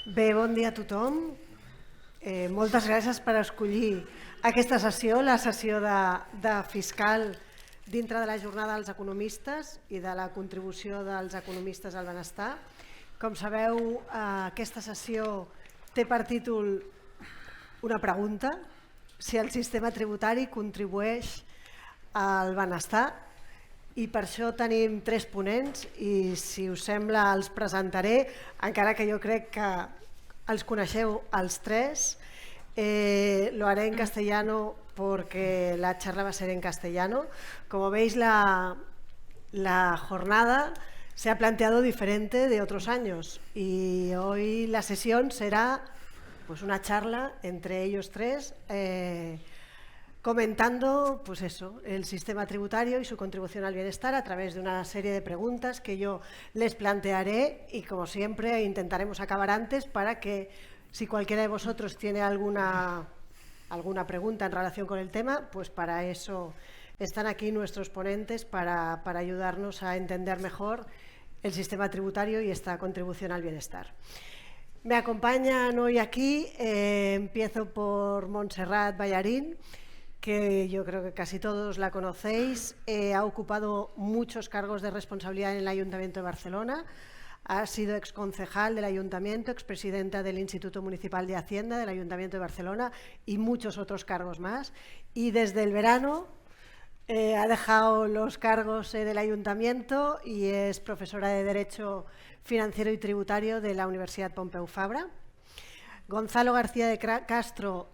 Bé, bon dia a tothom. Moltes gràcies per escollir aquesta sessió, la sessió de fiscal dintre de la jornada dels economistes i de la contribució dels economistes al benestar. Com sabeu, aquesta sessió té per títol una pregunta: si el sistema tributari contribueix al benestar. I per això tenim 3 ponents i, si us sembla, els presentaré, encara que jo crec que els coneixeu els 3. Lo haré en castellano porque la charla va a ser en castellano. Como veis, la jornada se ha planteado diferente de otros años y hoy la sesión será pues una charla entre ellos 3, comentando pues eso, el sistema tributario y su contribución al bienestar a través de una serie de preguntas que yo les plantearé y, como siempre, intentaremos acabar antes para que, si cualquiera de vosotros tiene alguna pregunta en relación con el tema, pues para eso están aquí nuestros ponentes, para ayudarnos a entender mejor el sistema tributario y esta contribución al bienestar. Me acompañan hoy aquí, empiezo por Montserrat Ballarín, que yo creo que casi todos la conocéis. Ha ocupado muchos cargos de responsabilidad en el Ayuntamiento de Barcelona. Ha sido exconcejal del Ayuntamiento, expresidenta del Instituto Municipal de Hacienda del Ayuntamiento de Barcelona y muchos otros cargos más. Y desde el verano ha dejado los cargos del Ayuntamiento y es profesora de Derecho Financiero y Tributario de la Universidad Pompeu Fabra. Gonzalo García de Castro,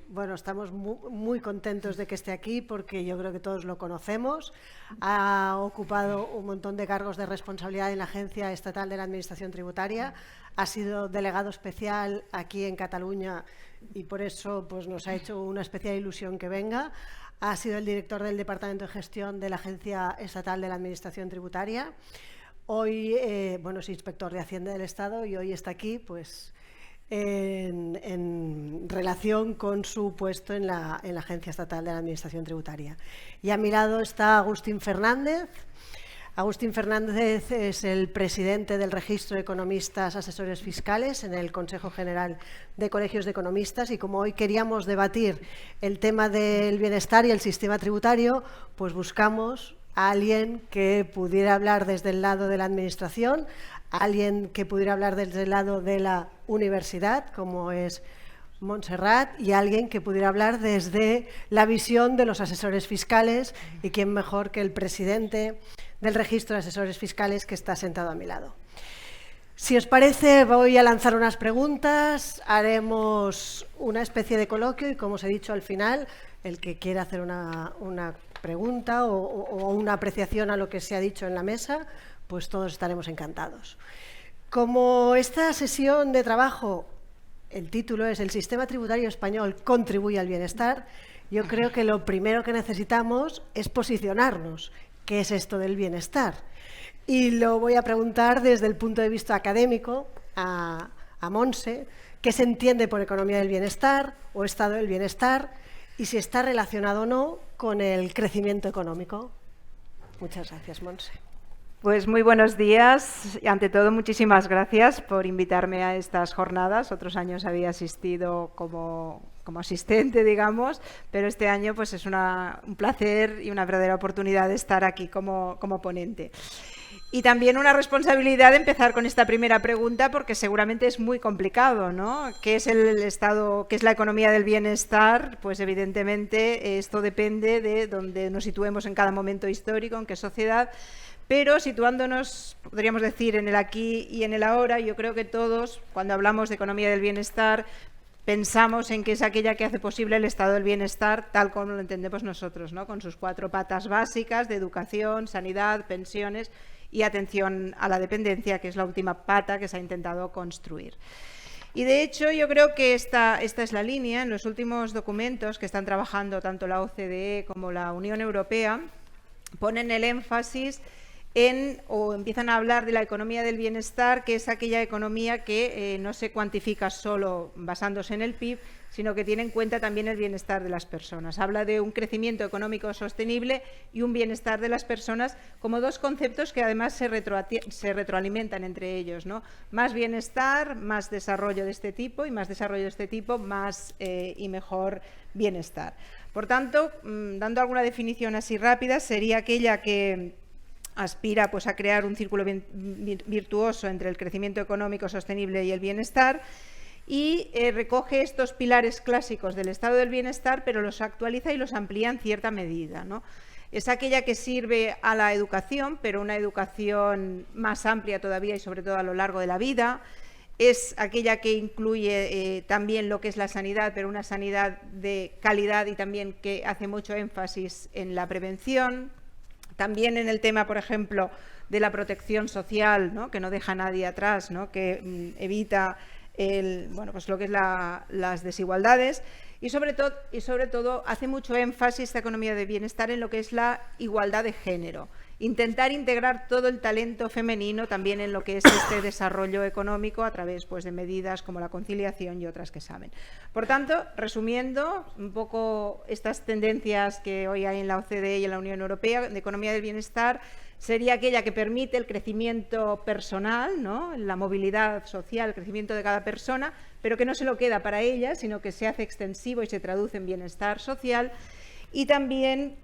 bueno, estamos muy contentos de que esté aquí porque yo creo que todos lo conocemos. Ha ocupado un montón de cargos de responsabilidad en la Agencia Estatal de la Administración Tributaria. Ha sido delegado especial aquí en Cataluña y por eso pues, nos ha hecho una especial ilusión que venga. Ha sido el director del Departamento de Gestión de la Agencia Estatal de la Administración Tributaria. Hoy, bueno, es inspector de Hacienda del Estado y hoy está aquí, pues, en relación con su puesto en la Agencia Estatal de la Administración Tributaria. Y a mi lado está Agustín Fernández. Agustín Fernández es el presidente del Registro de Economistas Asesores Fiscales en el Consejo General de Colegios de Economistas, y como hoy queríamos debatir el tema del bienestar y el sistema tributario, pues buscamos a alguien que pudiera hablar desde el lado de la Administración, alguien que pudiera hablar desde el lado de la universidad, como es Montserrat, y alguien que pudiera hablar desde la visión de los asesores fiscales, y quién mejor que el presidente del Registro de Asesores Fiscales, que está sentado a mi lado. Si os parece, voy a lanzar unas preguntas, haremos una especie de coloquio y, como os he dicho, al final, el que quiera hacer una pregunta o una apreciación a lo que se ha dicho en la mesa, pues todos estaremos encantados. Como esta sesión de trabajo, el título es «El sistema tributario español contribuye al bienestar», yo creo que lo primero que necesitamos es posicionarnos. ¿Qué es esto del bienestar? Y lo voy a preguntar desde el punto de vista académico a Montse, ¿qué se entiende por economía del bienestar o estado del bienestar? Y si está relacionado o no con el crecimiento económico. Muchas gracias, Montse. Pues muy buenos días. Ante todo, muchísimas gracias por invitarme a estas jornadas. Otros años había asistido como asistente, digamos, pero este año pues es un placer y una verdadera oportunidad de estar aquí como ponente. Y también una responsabilidad de empezar con esta primera pregunta, porque seguramente es muy complicado, ¿no? ¿Qué es el estado, qué es la economía del bienestar? Pues evidentemente esto depende de donde nos situemos en cada momento histórico, en qué sociedad. Pero situándonos, podríamos decir, en el aquí y en el ahora, yo creo que todos, cuando hablamos de economía del bienestar, pensamos en que es aquella que hace posible el estado del bienestar tal como lo entendemos nosotros, ¿no? Con sus 4 patas básicas de educación, sanidad, pensiones y atención a la dependencia, que es la última pata que se ha intentado construir. Y de hecho yo creo que esta es la línea. En los últimos documentos que están trabajando tanto la OCDE como la Unión Europea ponen el énfasis o empiezan a hablar de la economía del bienestar, que es aquella economía que no se cuantifica solo basándose en el PIB, sino que tiene en cuenta también el bienestar de las personas. Habla de un crecimiento económico sostenible y un bienestar de las personas como dos conceptos que además se retroalimentan entre ellos, ¿no? Más bienestar, más desarrollo de este tipo, y más desarrollo de este tipo, más y mejor bienestar. Por tanto, dando alguna definición así rápida, sería aquella que aspira pues, a crear un círculo virtuoso entre el crecimiento económico sostenible y el bienestar, y recoge estos pilares clásicos del estado del bienestar, pero los actualiza y los amplía en cierta medida, ¿no? Es aquella que sirve a la educación, pero una educación más amplia todavía y sobre todo a lo largo de la vida. Es aquella que incluye también lo que es la sanidad, pero una sanidad de calidad y también que hace mucho énfasis en la prevención. También en el tema, por ejemplo, de la protección social, ¿no? Que no deja a nadie atrás, ¿no? Que evita pues lo que es las desigualdades, y sobre todo hace mucho énfasis esta economía de bienestar en lo que es la igualdad de género. Intentar integrar todo el talento femenino también en lo que es este desarrollo económico a través pues, de medidas como la conciliación y otras que saben. Por tanto, resumiendo un poco estas tendencias que hoy hay en la OCDE y en la Unión Europea de economía del bienestar, sería aquella que permite el crecimiento personal, ¿no? La movilidad social, el crecimiento de cada persona, pero que no se lo queda para ella, sino que se hace extensivo y se traduce en bienestar social. Y también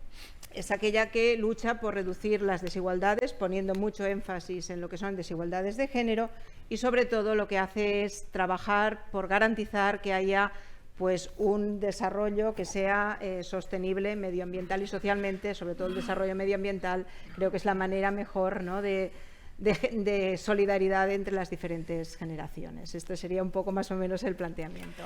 es aquella que lucha por reducir las desigualdades, poniendo mucho énfasis en lo que son desigualdades de género, y sobre todo lo que hace es trabajar por garantizar que haya pues, un desarrollo que sea sostenible medioambiental y socialmente. Sobre todo el desarrollo medioambiental creo que es la manera mejor, ¿no? de solidaridad entre las diferentes generaciones. Esto sería un poco más o menos el planteamiento.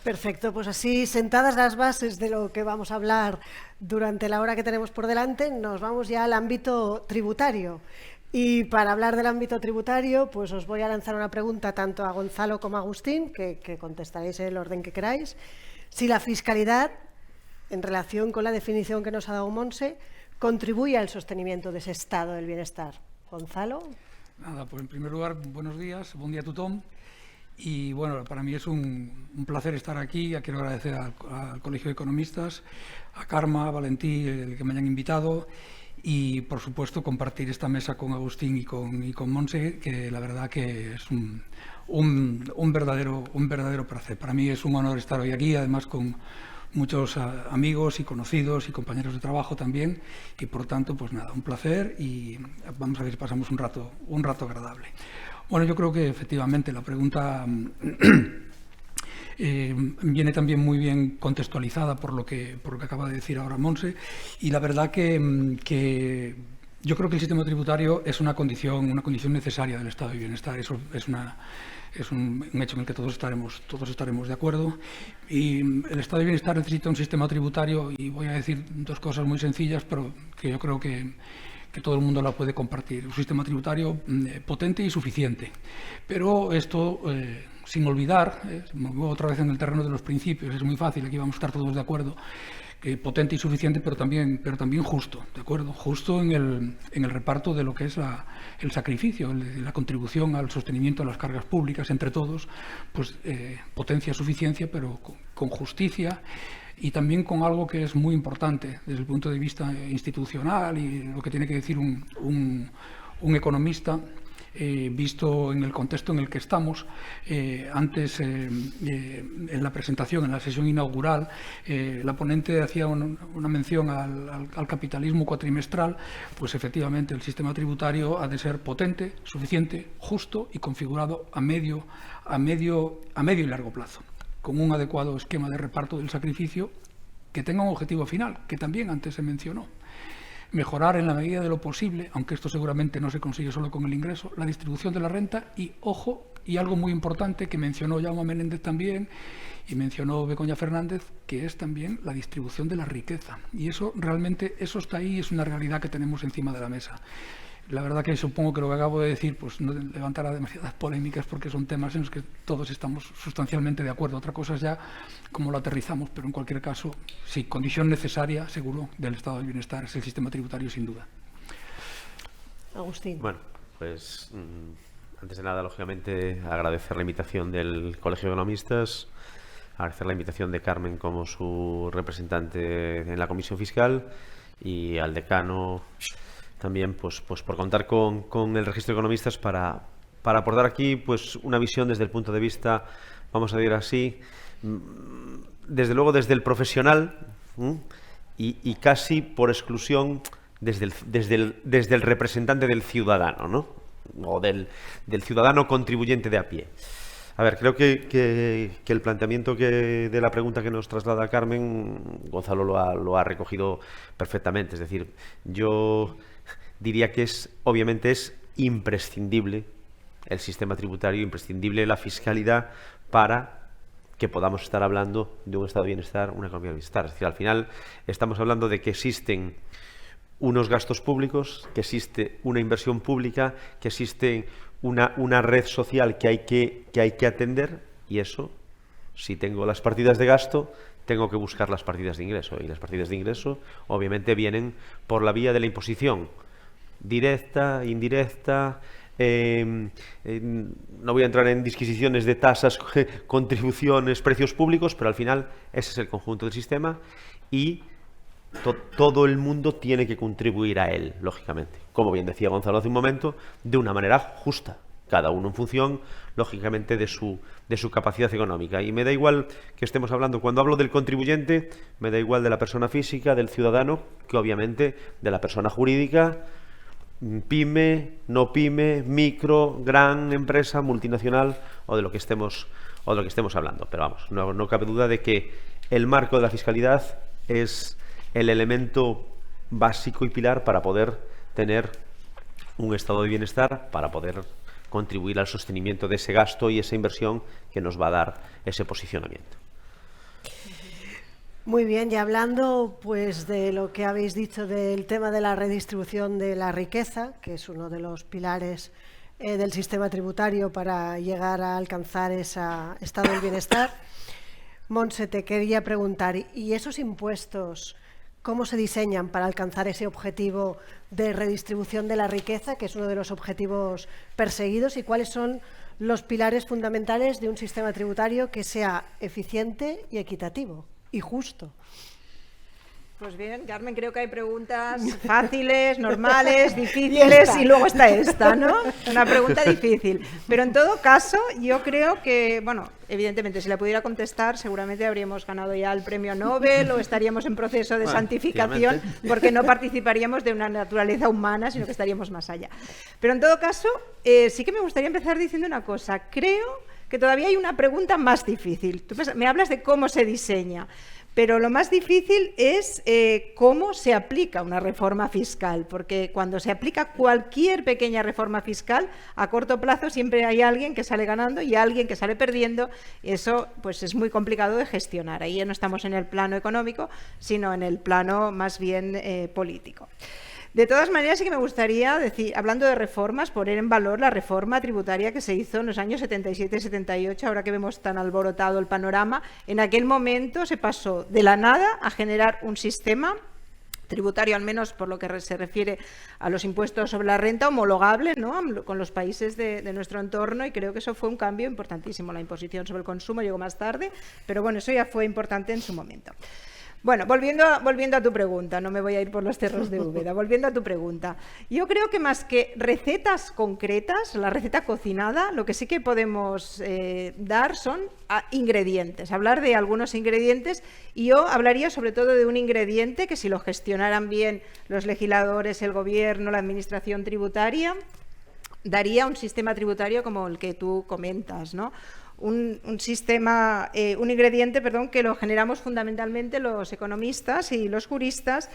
Perfecto, pues así sentadas las bases de lo que vamos a hablar durante la hora que tenemos por delante, nos vamos ya al ámbito tributario. Y para hablar del ámbito tributario, pues os voy a lanzar una pregunta tanto a Gonzalo como a Agustín, que contestaréis en el orden que queráis. Si la fiscalidad, en relación con la definición que nos ha dado Montse, contribuye al sostenimiento de ese estado del bienestar. Gonzalo. Nada, pues en primer lugar, buenos días, buen día a tothom. Y bueno, para mí es un placer estar aquí. Quiero agradecer al Colegio de Economistas, a Carme, a Valentí, el que me hayan invitado, y por supuesto compartir esta mesa con Agustín y con Montse, que la verdad que es un verdadero placer. Para mí es un honor estar hoy aquí, además con muchos amigos y conocidos y compañeros de trabajo también, y por tanto, pues nada, un placer, y vamos a ver si pasamos un rato agradable. Bueno, yo creo que efectivamente la pregunta viene también muy bien contextualizada por lo que acaba de decir ahora Montse, y la verdad que yo creo que el sistema tributario es una condición necesaria del estado de bienestar. Eso es un hecho en el que todos estaremos de acuerdo. Y el estado de bienestar necesita un sistema tributario, y voy a decir dos cosas muy sencillas, pero que yo creo que todo el mundo la puede compartir. Un sistema tributario potente y suficiente. Pero esto, sin olvidar, me voy otra vez en el terreno de los principios, es muy fácil, aquí vamos a estar todos de acuerdo, que potente y suficiente, pero también justo, ¿de acuerdo? Justo en el reparto de lo que es el sacrificio, la contribución al sostenimiento de las cargas públicas entre todos, pues potencia, suficiencia, pero con justicia, y también con algo que es muy importante desde el punto de vista institucional y lo que tiene que decir un economista, visto en el contexto en el que estamos. Antes, en la presentación, en la sesión inaugural, la ponente hacía una mención al capitalismo cuatrimestral. Pues efectivamente el sistema tributario ha de ser potente, suficiente, justo y configurado a medio y largo plazo, con un adecuado esquema de reparto del sacrificio que tenga un objetivo final, que también antes se mencionó. Mejorar en la medida de lo posible, aunque esto seguramente no se consigue solo con el ingreso, la distribución de la renta y, ojo, y algo muy importante que mencionó Jaume Menéndez también y mencionó Begoña Fernández, que es también la distribución de la riqueza. Y eso realmente, eso está ahí, es una realidad que tenemos encima de la mesa. La verdad que supongo que lo que acabo de decir pues no levantará demasiadas polémicas, porque son temas en los que todos estamos sustancialmente de acuerdo. Otra cosa es ya cómo lo aterrizamos, pero en cualquier caso, sí, condición necesaria, seguro, del estado del bienestar es el sistema tributario, sin duda. Agustín. Bueno, pues antes de nada, lógicamente, agradecer la invitación del Colegio de Economistas, agradecer la invitación de Carmen como su representante en la Comisión Fiscal y al decano también pues por contar con el Registro de Economistas para aportar aquí pues una visión desde el punto de vista, vamos a decir así, desde luego desde el profesional y casi por exclusión desde el representante del ciudadano, ¿no? O del ciudadano contribuyente de a pie. A ver, creo que el planteamiento de la pregunta que nos traslada Carmen, Gonzalo lo ha recogido perfectamente. Es decir, yo diría que obviamente es imprescindible el sistema tributario, imprescindible la fiscalidad para que podamos estar hablando de un estado de bienestar, una economía de bienestar. Es decir, al final estamos hablando de que existen unos gastos públicos, que existe una inversión pública, que existe una red social que hay que atender, y eso, si tengo las partidas de gasto, tengo que buscar las partidas de ingreso, y las partidas de ingreso obviamente vienen por la vía de la imposición directa, indirecta. No voy a entrar en disquisiciones de tasas, contribuciones, precios públicos, pero al final ese es el conjunto del sistema y todo el mundo tiene que contribuir a él, lógicamente. Como bien decía Gonzalo hace un momento, de una manera justa, cada uno en función, lógicamente, de su capacidad económica. Y me da igual que estemos hablando, cuando hablo del contribuyente, me da igual de la persona física, del ciudadano, que obviamente de la persona jurídica, pyme, no pyme, micro, gran empresa, multinacional o de lo que estemos hablando. Pero vamos, no cabe duda de que el marco de la fiscalidad es el elemento básico y pilar para poder tener un estado de bienestar, para poder contribuir al sostenimiento de ese gasto y esa inversión que nos va a dar ese posicionamiento. Muy bien, y hablando pues de lo que habéis dicho del tema de la redistribución de la riqueza, que es uno de los pilares del sistema tributario para llegar a alcanzar ese estado del bienestar, Montse, te quería preguntar, ¿y esos impuestos cómo se diseñan para alcanzar ese objetivo de redistribución de la riqueza, que es uno de los objetivos perseguidos, y cuáles son los pilares fundamentales de un sistema tributario que sea eficiente y equitativo y justo? Pues bien, Carmen, creo que hay preguntas fáciles, normales, difíciles y luego está esta, ¿no? Una pregunta difícil. Pero en todo caso, yo creo que, bueno, evidentemente, si la pudiera contestar, seguramente habríamos ganado ya el premio Nobel o estaríamos en proceso de santificación, porque no participaríamos de una naturaleza humana, sino que estaríamos más allá. Pero en todo caso, sí que me gustaría empezar diciendo una cosa. Creo que todavía hay una pregunta más difícil. Tú me hablas de cómo se diseña. Pero lo más difícil es cómo se aplica una reforma fiscal, porque cuando se aplica cualquier pequeña reforma fiscal, a corto plazo siempre hay alguien que sale ganando y alguien que sale perdiendo. Eso pues es muy complicado de gestionar. Ahí ya no estamos en el plano económico, sino en el plano más bien político. De todas maneras, sí que me gustaría decir, hablando de reformas, poner en valor la reforma tributaria que se hizo en los años 77-78, ahora que vemos tan alborotado el panorama. En aquel momento se pasó de la nada a generar un sistema tributario, al menos por lo que se refiere a los impuestos sobre la renta, homologable, ¿no?, con los países de nuestro entorno, y creo que eso fue un cambio importantísimo. La imposición sobre el consumo llegó más tarde, pero bueno, eso ya fue importante en su momento. Bueno, volviendo a tu pregunta, no me voy a ir por los cerros de Úbeda, volviendo a tu pregunta, yo creo que más que recetas concretas, la receta cocinada, lo que sí que podemos dar son ingredientes, hablar de algunos ingredientes, y yo hablaría sobre todo de un ingrediente que si lo gestionaran bien los legisladores, el gobierno, la administración tributaria, daría un sistema tributario como el que tú comentas, ¿no? Un ingrediente, que lo generamos fundamentalmente los economistas y los juristas,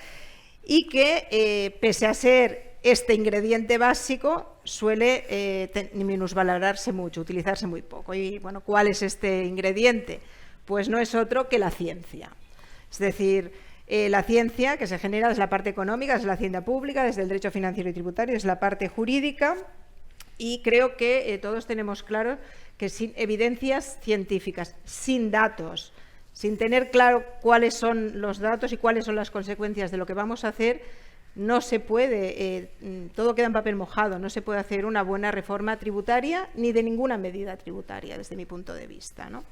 y que pese a ser este ingrediente básico suele minusvalorarse mucho, utilizarse muy poco. Y bueno, ¿cuál es este ingrediente? Pues no es otro que la ciencia. Es decir, la ciencia que se genera desde la parte económica, desde la hacienda pública, desde el derecho financiero y tributario, desde la parte jurídica, y creo que todos tenemos claro que sin evidencias científicas, sin datos, sin tener claro cuáles son los datos y cuáles son las consecuencias de lo que vamos a hacer, no se puede, todo queda en papel mojado, no se puede hacer una buena reforma tributaria ni de ninguna medida tributaria desde mi punto de vista, ¿no?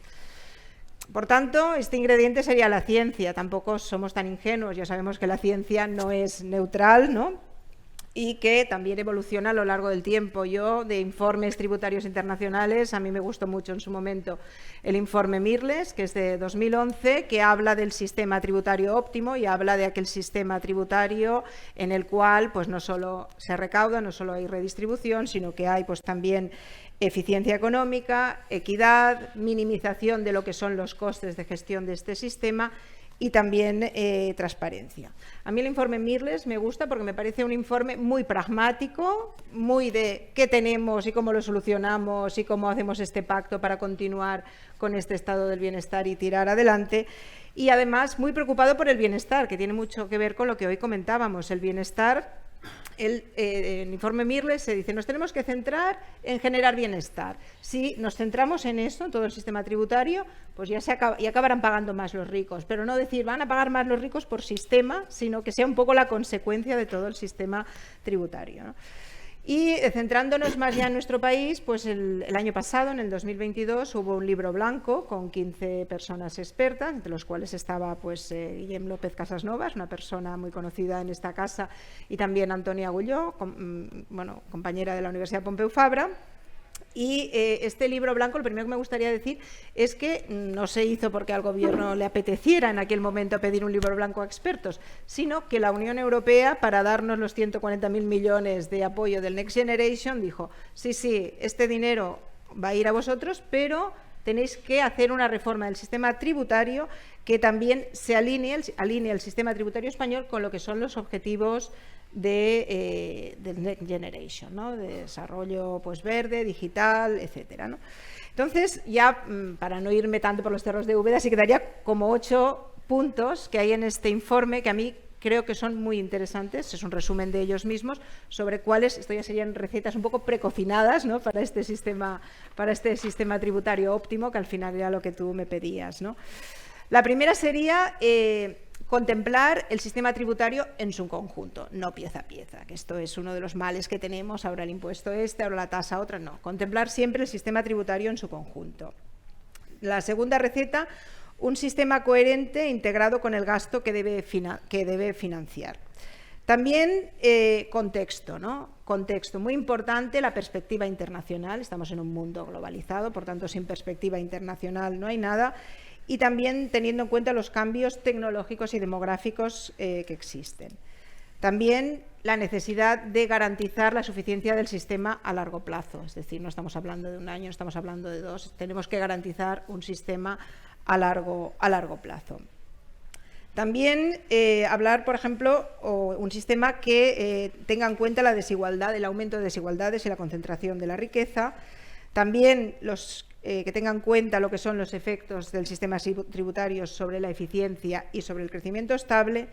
Por tanto, este ingrediente sería la ciencia. Tampoco somos tan ingenuos, ya sabemos que la ciencia no es neutral, ¿no? Y que también evoluciona a lo largo del tiempo. Yo, de informes tributarios internacionales, a mí me gustó mucho en su momento el informe Mirrlees, que es de 2011, que habla del sistema tributario óptimo y habla de aquel sistema tributario en el cual pues, no solo se recauda, no solo hay redistribución, sino que hay pues, también eficiencia económica, equidad, minimización de lo que son los costes de gestión de este sistema y también transparencia. A mí el informe Mirrlees me gusta porque me parece un informe muy pragmático, muy de qué tenemos y cómo lo solucionamos y cómo hacemos este pacto para continuar con este estado del bienestar y tirar adelante. Y además muy preocupado por el bienestar, que tiene mucho que ver con lo que hoy comentábamos, el bienestar. El informe Mirrlees se dice, nos tenemos que centrar en generar bienestar. Si nos centramos en eso, en todo el sistema tributario, pues ya acabarán pagando más los ricos, pero no decir van a pagar más los ricos por sistema, sino que sea un poco la consecuencia de todo el sistema tributario, ¿no? Y centrándonos más ya en nuestro país, pues el año pasado, en el 2022, hubo un libro blanco con 15 personas expertas, entre los cuales estaba pues, Guillem López Casasnovas, una persona muy conocida en esta casa, y también Antonia Agulló, compañera de la Universidad Pompeu Fabra. Y este libro blanco, lo primero que me gustaría decir es que no se hizo porque al gobierno le apeteciera en aquel momento pedir un libro blanco a expertos, sino que la Unión Europea, para darnos los 140.000 millones de apoyo del Next Generation, dijo, sí, este dinero va a ir a vosotros, pero tenéis que hacer una reforma del sistema tributario que también se alinee el sistema tributario español con lo que son los objetivos del Next Generation, ¿no? De desarrollo pues, verde, digital, etcétera, ¿no? Entonces, ya para no irme tanto por los cerros de Úbeda, sí que daría como 8 puntos que hay en este informe que a mí creo que son muy interesantes, es un resumen de ellos mismos, sobre cuáles, esto ya serían recetas un poco precocinadas, ¿no? para este sistema tributario óptimo, que al final era lo que tú me pedías, ¿no? La primera sería contemplar el sistema tributario en su conjunto, no pieza a pieza, que esto es uno de los males que tenemos, ahora el impuesto ahora la tasa otra, no, contemplar siempre el sistema tributario en su conjunto. La segunda receta, un sistema coherente integrado con el gasto que debe financiar. También contexto, ¿no? Contexto, muy importante, la perspectiva internacional, estamos en un mundo globalizado, por tanto sin perspectiva internacional no hay nada. Y también teniendo en cuenta los cambios tecnológicos y demográficos que existen. También la necesidad de garantizar la suficiencia del sistema a largo plazo, es decir, no estamos hablando de un año, estamos hablando de 2, tenemos que garantizar un sistema a largo plazo. También hablar, por ejemplo, un sistema que tenga en cuenta la desigualdad, el aumento de desigualdades y la concentración de la riqueza. También que tengan en cuenta lo que son los efectos del sistema tributario sobre la eficiencia y sobre el crecimiento estable,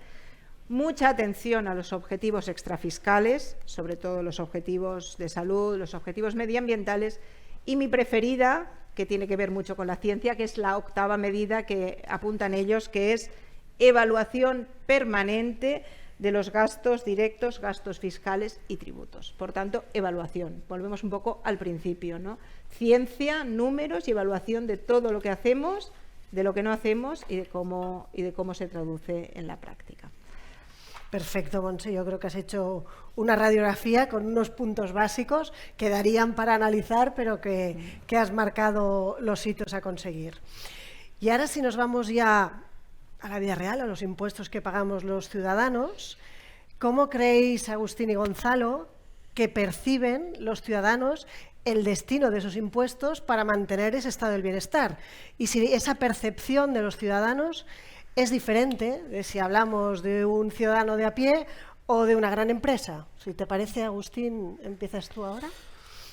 mucha atención a los objetivos extrafiscales, sobre todo los objetivos de salud, los objetivos medioambientales, y mi preferida, que tiene que ver mucho con la ciencia, que es la 8ª medida que apuntan ellos, que es evaluación permanente de los gastos directos, gastos fiscales y tributos. Por tanto, evaluación. Volvemos un poco al principio, ¿no? Ciencia, números y evaluación de todo lo que hacemos, de lo que no hacemos y de cómo se traduce en la práctica. Perfecto, Montse. Yo creo que has hecho una radiografía con unos puntos básicos que darían para analizar, pero que has marcado los hitos a conseguir. Y ahora si nos vamos ya a la vida real, a los impuestos que pagamos los ciudadanos, ¿cómo creéis, Agustín y Gonzalo, que perciben los ciudadanos el destino de esos impuestos para mantener ese estado del bienestar? Y si esa percepción de los ciudadanos es diferente de si hablamos de un ciudadano de a pie o de una gran empresa. Si te parece, Agustín, ¿empiezas tú ahora?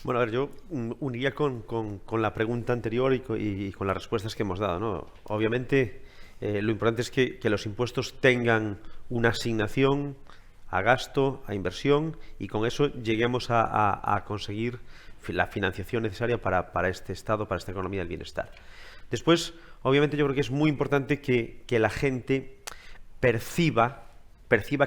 Bueno, a ver, yo uniría con la pregunta anterior y con las respuestas que hemos dado, ¿no? Obviamente, lo importante es que los impuestos tengan una asignación a gasto, a inversión, y con eso lleguemos a conseguir la financiación necesaria para este Estado, para esta economía del bienestar. Después, obviamente, yo creo que es muy importante que la gente perciba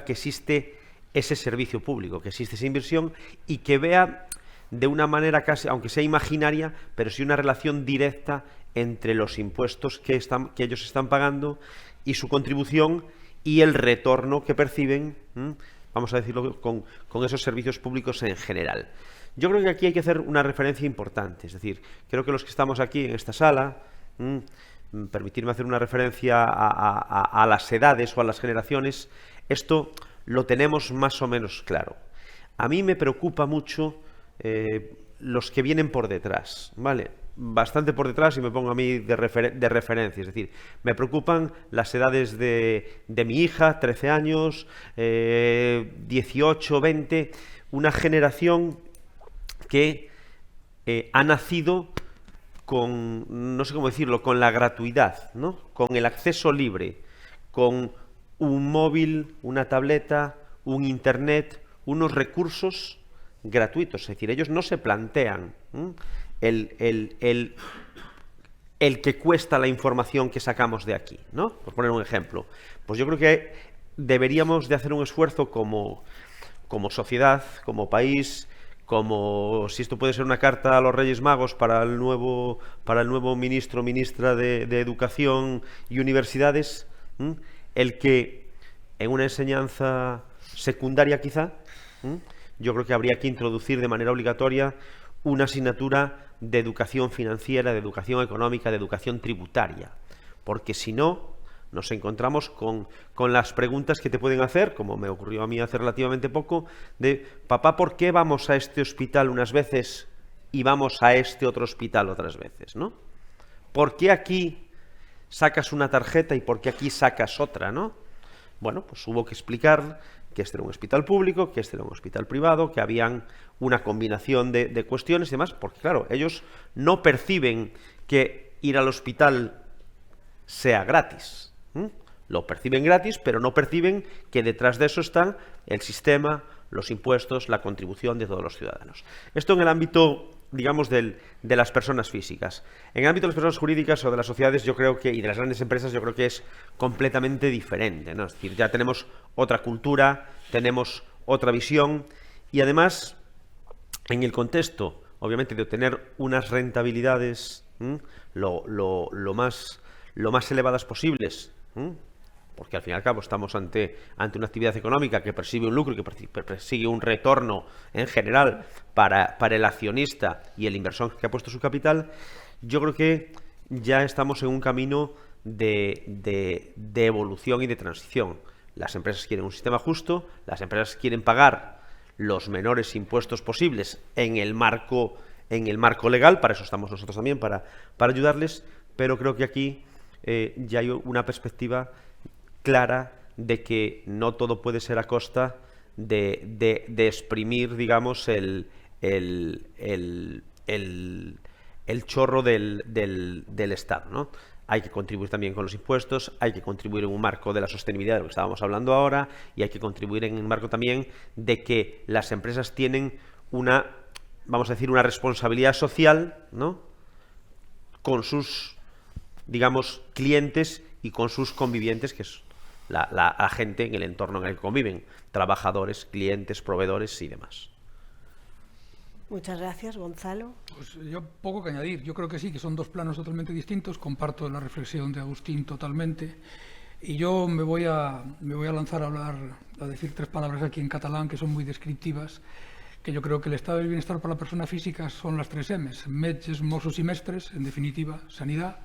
que existe ese servicio público, que existe esa inversión y que vea de una manera casi, aunque sea imaginaria, pero sí una relación directa entre los impuestos que ellos están pagando y su contribución y el retorno que perciben, vamos a decirlo, con esos servicios públicos en general. Yo creo que aquí hay que hacer una referencia importante, es decir, creo que los que estamos aquí en esta sala, permitirme hacer una referencia a las edades o a las generaciones, esto lo tenemos más o menos claro. A mí me preocupa mucho los que vienen por detrás, ¿vale? Bastante por detrás, y me pongo a mí de referencia, es decir, me preocupan las edades de mi hija, 13 años, 18, 20, una generación que ha nacido con, no sé cómo decirlo, con la gratuidad, ¿no? Con el acceso libre, con un móvil, una tableta, un internet, unos recursos gratuitos. Es decir, ellos no se plantean el que cuesta la información que sacamos de aquí, ¿no? Por poner un ejemplo. Pues yo creo que deberíamos de hacer un esfuerzo como sociedad, como país, como si esto puede ser una carta a los Reyes Magos para el nuevo ministro o ministra de Educación y Universidades, el que en una enseñanza secundaria quizá, yo creo que habría que introducir de manera obligatoria una asignatura de educación financiera, de educación económica, de educación tributaria, porque si no, nos encontramos con las preguntas que te pueden hacer, como me ocurrió a mí hace relativamente poco, de papá, ¿por qué vamos a este hospital unas veces y vamos a este otro hospital otras veces, ¿no? ¿Por qué aquí sacas una tarjeta y por qué aquí sacas otra, ¿no? Bueno, pues hubo que explicar que este era un hospital público, que este era un hospital privado, que habían una combinación de cuestiones y demás, porque claro, ellos no perciben que ir al hospital sea gratis. Lo perciben gratis, pero no perciben que detrás de eso está el sistema, los impuestos, la contribución de todos los ciudadanos. Esto en el ámbito, digamos, de las personas físicas. En el ámbito de las personas jurídicas o de las sociedades, yo creo que, y de las grandes empresas, yo creo que es completamente diferente, ¿no? Es decir, ya tenemos otra cultura, tenemos otra visión, y además, en el contexto, obviamente, de obtener unas rentabilidades lo más elevadas posibles, porque al fin y al cabo estamos ante una actividad económica que persigue un lucro y que persigue un retorno en general para el accionista y el inversor que ha puesto su capital. Yo creo que ya estamos en un camino de evolución y de transición. Las empresas quieren un sistema justo, las empresas quieren pagar los menores impuestos posibles en el marco legal, para eso estamos nosotros también, para ayudarles, pero creo que aquí ya hay una perspectiva clara de que no todo puede ser a costa de exprimir, digamos, el chorro del Estado, ¿no? Hay que contribuir también con los impuestos, hay que contribuir en un marco de la sostenibilidad de lo que estábamos hablando ahora, y hay que contribuir en un marco también de que las empresas tienen vamos a decir, una responsabilidad social, ¿no? Con sus, digamos, clientes y con sus convivientes, que es la gente en el entorno en el que conviven, trabajadores, clientes, proveedores y demás. Muchas gracias, Gonzalo. Pues yo poco que añadir. Yo creo que sí, que son dos planos totalmente distintos. Comparto la reflexión de Agustín totalmente. Y yo me voy a lanzar a decir tres palabras aquí en catalán que son muy descriptivas, que yo creo que el estado del bienestar para la persona física son las 3 M's: metges, Mossos y mestres, en definitiva, sanidad,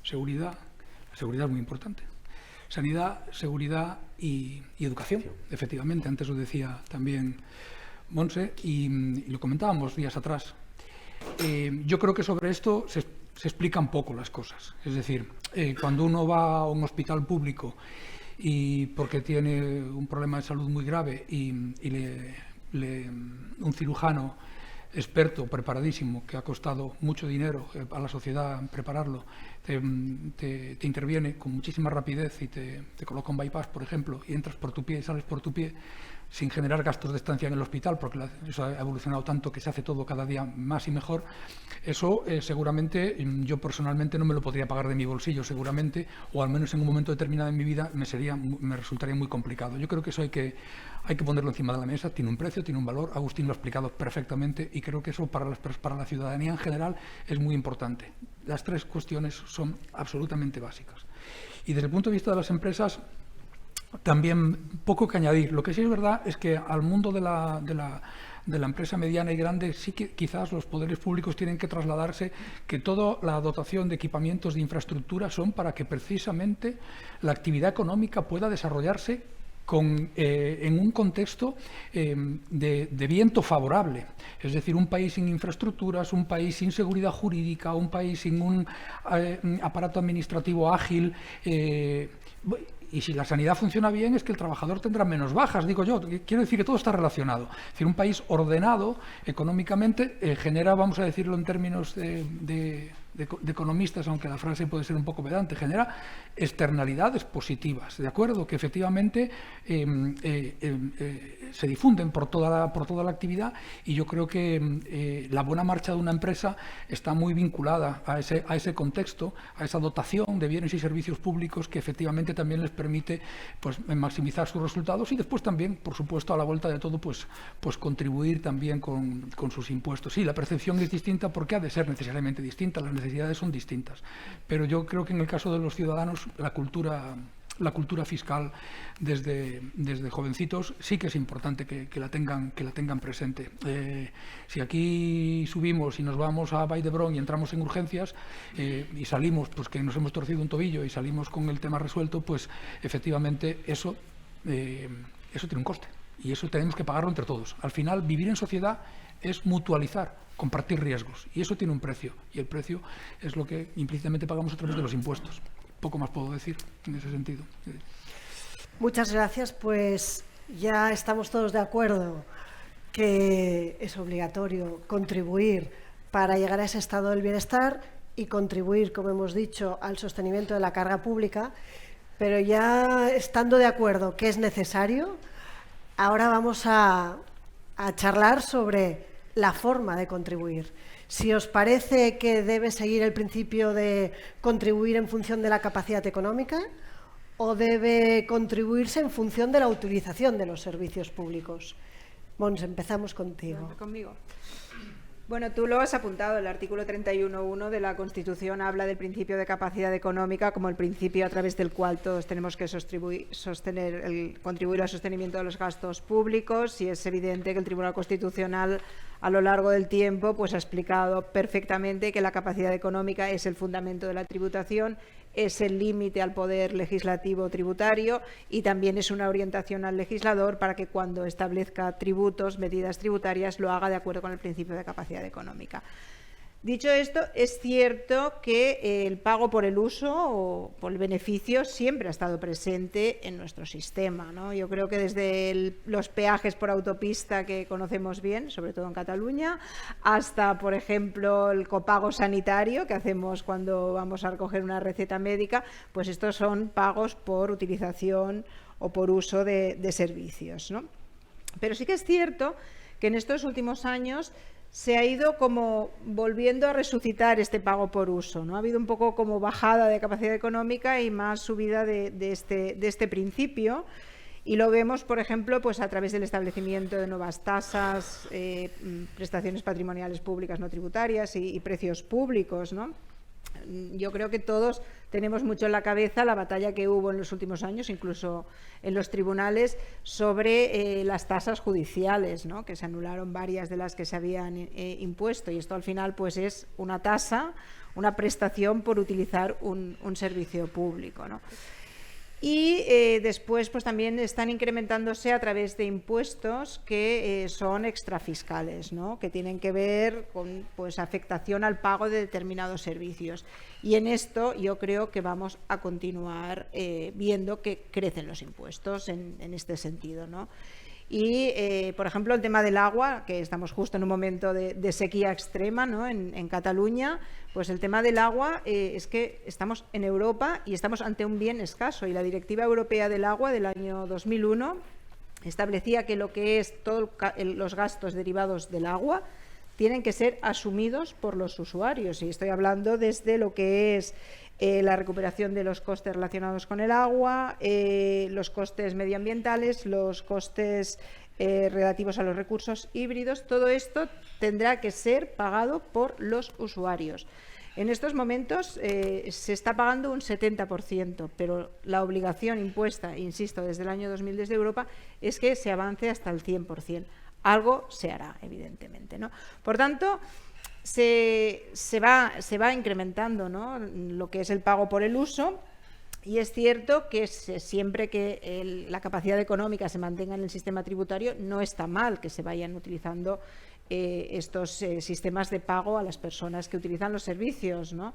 seguridad. La seguridad es muy importante. Sanidad, seguridad y educación, efectivamente. Antes lo decía también Monse, y lo comentábamos días atrás. Yo creo que sobre esto se explican poco las cosas. Es decir, cuando uno va a un hospital público y porque tiene un problema de salud muy grave y un cirujano experto, preparadísimo, que ha costado mucho dinero a la sociedad prepararlo, te interviene con muchísima rapidez y te coloca un bypass, por ejemplo, y entras por tu pie y sales por tu pie, sin generar gastos de estancia en el hospital, porque eso ha evolucionado tanto que se hace todo cada día más y mejor. Eso seguramente yo personalmente no me lo podría pagar de mi bolsillo, seguramente, o al menos en un momento determinado en mi vida me resultaría muy complicado. Yo creo que eso hay que ponerlo encima de la mesa, tiene un precio, tiene un valor. Agustín lo ha explicado perfectamente y creo que eso para la ciudadanía en general es muy importante. Las tres cuestiones son absolutamente básicas. Y desde el punto de vista de las empresas, también poco que añadir. Lo que sí es verdad es que al mundo de la empresa mediana y grande sí que quizás los poderes públicos tienen que trasladarse que toda la dotación de equipamientos de infraestructura son para que precisamente la actividad económica pueda desarrollarse en un contexto de viento favorable. Es decir, un país sin infraestructuras, un país sin seguridad jurídica, un país sin un aparato administrativo ágil. Y si la sanidad funciona bien, es que el trabajador tendrá menos bajas, digo yo. Quiero decir que todo está relacionado. Es decir, un país ordenado económicamente genera, vamos a decirlo en términos de economistas, aunque la frase puede ser un poco pedante, genera externalidades positivas, ¿de acuerdo? Que efectivamente se difunden por toda la actividad, y yo creo que la buena marcha de una empresa está muy vinculada a ese contexto, a esa dotación de bienes y servicios públicos que efectivamente también les permite pues maximizar sus resultados y después también, por supuesto, a la vuelta de todo, pues contribuir también con sus impuestos. Sí, la percepción es distinta porque ha de ser necesariamente distinta, las necesidades son distintas, pero yo creo que en el caso de los ciudadanos la cultura fiscal desde jovencitos sí que es importante que la tengan presente. Si aquí subimos y nos vamos a Vall d'Hebron y entramos en urgencias y salimos pues que nos hemos torcido un tobillo y salimos con el tema resuelto, pues efectivamente eso tiene un coste y eso tenemos que pagarlo entre todos. Al final, vivir en sociedad es mutualizar, compartir riesgos, y eso tiene un precio, y el precio es lo que implícitamente pagamos a través de los impuestos. Poco más puedo decir en ese sentido. Muchas gracias. Pues ya estamos todos de acuerdo que es obligatorio contribuir para llegar a ese estado del bienestar y contribuir, como hemos dicho, al sostenimiento de la carga pública, pero ya estando de acuerdo que es necesario, ahora vamos a charlar sobre la forma de contribuir. Si os parece que debe seguir el principio de contribuir en función de la capacidad económica o debe contribuirse en función de la utilización de los servicios públicos. Mons, empezamos contigo. ¿Conmigo? Bueno, tú lo has apuntado, el artículo 31.1 de la Constitución habla del principio de capacidad económica como el principio a través del cual todos tenemos que contribuir al sostenimiento de los gastos públicos, y es evidente que el Tribunal Constitucional a lo largo del tiempo pues ha explicado perfectamente que la capacidad económica es el fundamento de la tributación, es el límite al poder legislativo tributario y también es una orientación al legislador para que cuando establezca tributos, medidas tributarias, lo haga de acuerdo con el principio de capacidad económica. Dicho esto, es cierto que el pago por el uso o por el beneficio siempre ha estado presente en nuestro sistema, ¿no? Yo creo que desde los peajes por autopista que conocemos bien, sobre todo en Cataluña, hasta, por ejemplo, el copago sanitario que hacemos cuando vamos a recoger una receta médica, pues estos son pagos por utilización o por uso de servicios, ¿no? Pero sí que es cierto que en estos últimos años se ha ido como volviendo a resucitar este pago por uso, ¿no? Ha habido un poco como bajada de capacidad económica y más subida de este principio, y lo vemos, por ejemplo, pues a través del establecimiento de nuevas tasas, prestaciones patrimoniales públicas no tributarias y precios públicos, ¿no? Yo creo que todos tenemos mucho en la cabeza la batalla que hubo en los últimos años, incluso en los tribunales, sobre las tasas judiciales, ¿no? Que se anularon varias de las que se habían impuesto, y esto al final pues es una tasa, una prestación por utilizar un servicio público, ¿no? Y después pues también están incrementándose a través de impuestos que son extrafiscales, ¿no? Que tienen que ver con pues afectación al pago de determinados servicios. Y en esto yo creo que vamos a continuar viendo que crecen los impuestos en este sentido, ¿no? Y, por ejemplo, el tema del agua, que estamos justo en un momento de sequía extrema, ¿no?, en Cataluña, pues el tema del agua es que estamos en Europa y estamos ante un bien escaso. Y la Directiva Europea del Agua del año 2001 establecía que lo que es todos los gastos derivados del agua tienen que ser asumidos por los usuarios. Y estoy hablando desde lo que es la recuperación de los costes relacionados con el agua, los costes medioambientales, los costes relativos a los recursos híbridos. Todo esto tendrá que ser pagado por los usuarios. En estos momentos se está pagando un 70%, pero la obligación impuesta, insisto, desde el año 2000 desde Europa, es que se avance hasta el 100%. Algo se hará, evidentemente, ¿no? Por tanto, se va incrementando, ¿no?, lo que es el pago por el uso, y es cierto que siempre que la capacidad económica se mantenga en el sistema tributario, no está mal que se vayan utilizando estos sistemas de pago a las personas que utilizan los servicios, ¿no?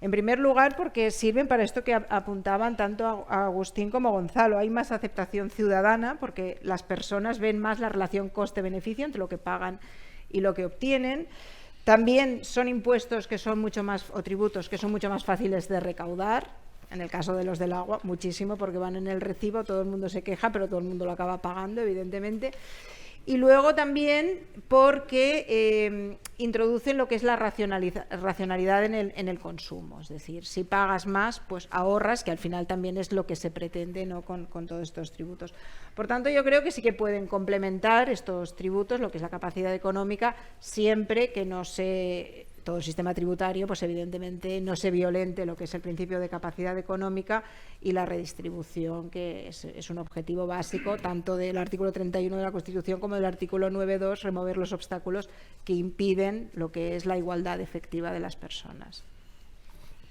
En primer lugar, porque sirven para esto que apuntaban tanto a Agustín como a Gonzalo. Hay más aceptación ciudadana porque las personas ven más la relación coste-beneficio entre lo que pagan y lo que obtienen. También son impuestos que son mucho más, o tributos que son mucho más fáciles de recaudar. En el caso de los del agua, muchísimo, porque van en el recibo, todo el mundo se queja, pero todo el mundo lo acaba pagando, evidentemente. Y luego también porque introducen lo que es la racionalidad en el consumo. Es decir, si pagas más, pues ahorras, que al final también es lo que se pretende, ¿no?, con todos estos tributos. Por tanto, yo creo que sí que pueden complementar estos tributos, lo que es la capacidad económica, siempre que no se... todo el sistema tributario, pues evidentemente no se violente lo que es el principio de capacidad económica y la redistribución, que es un objetivo básico tanto del artículo 31 de la Constitución como del artículo 9.2, remover los obstáculos que impiden lo que es la igualdad efectiva de las personas.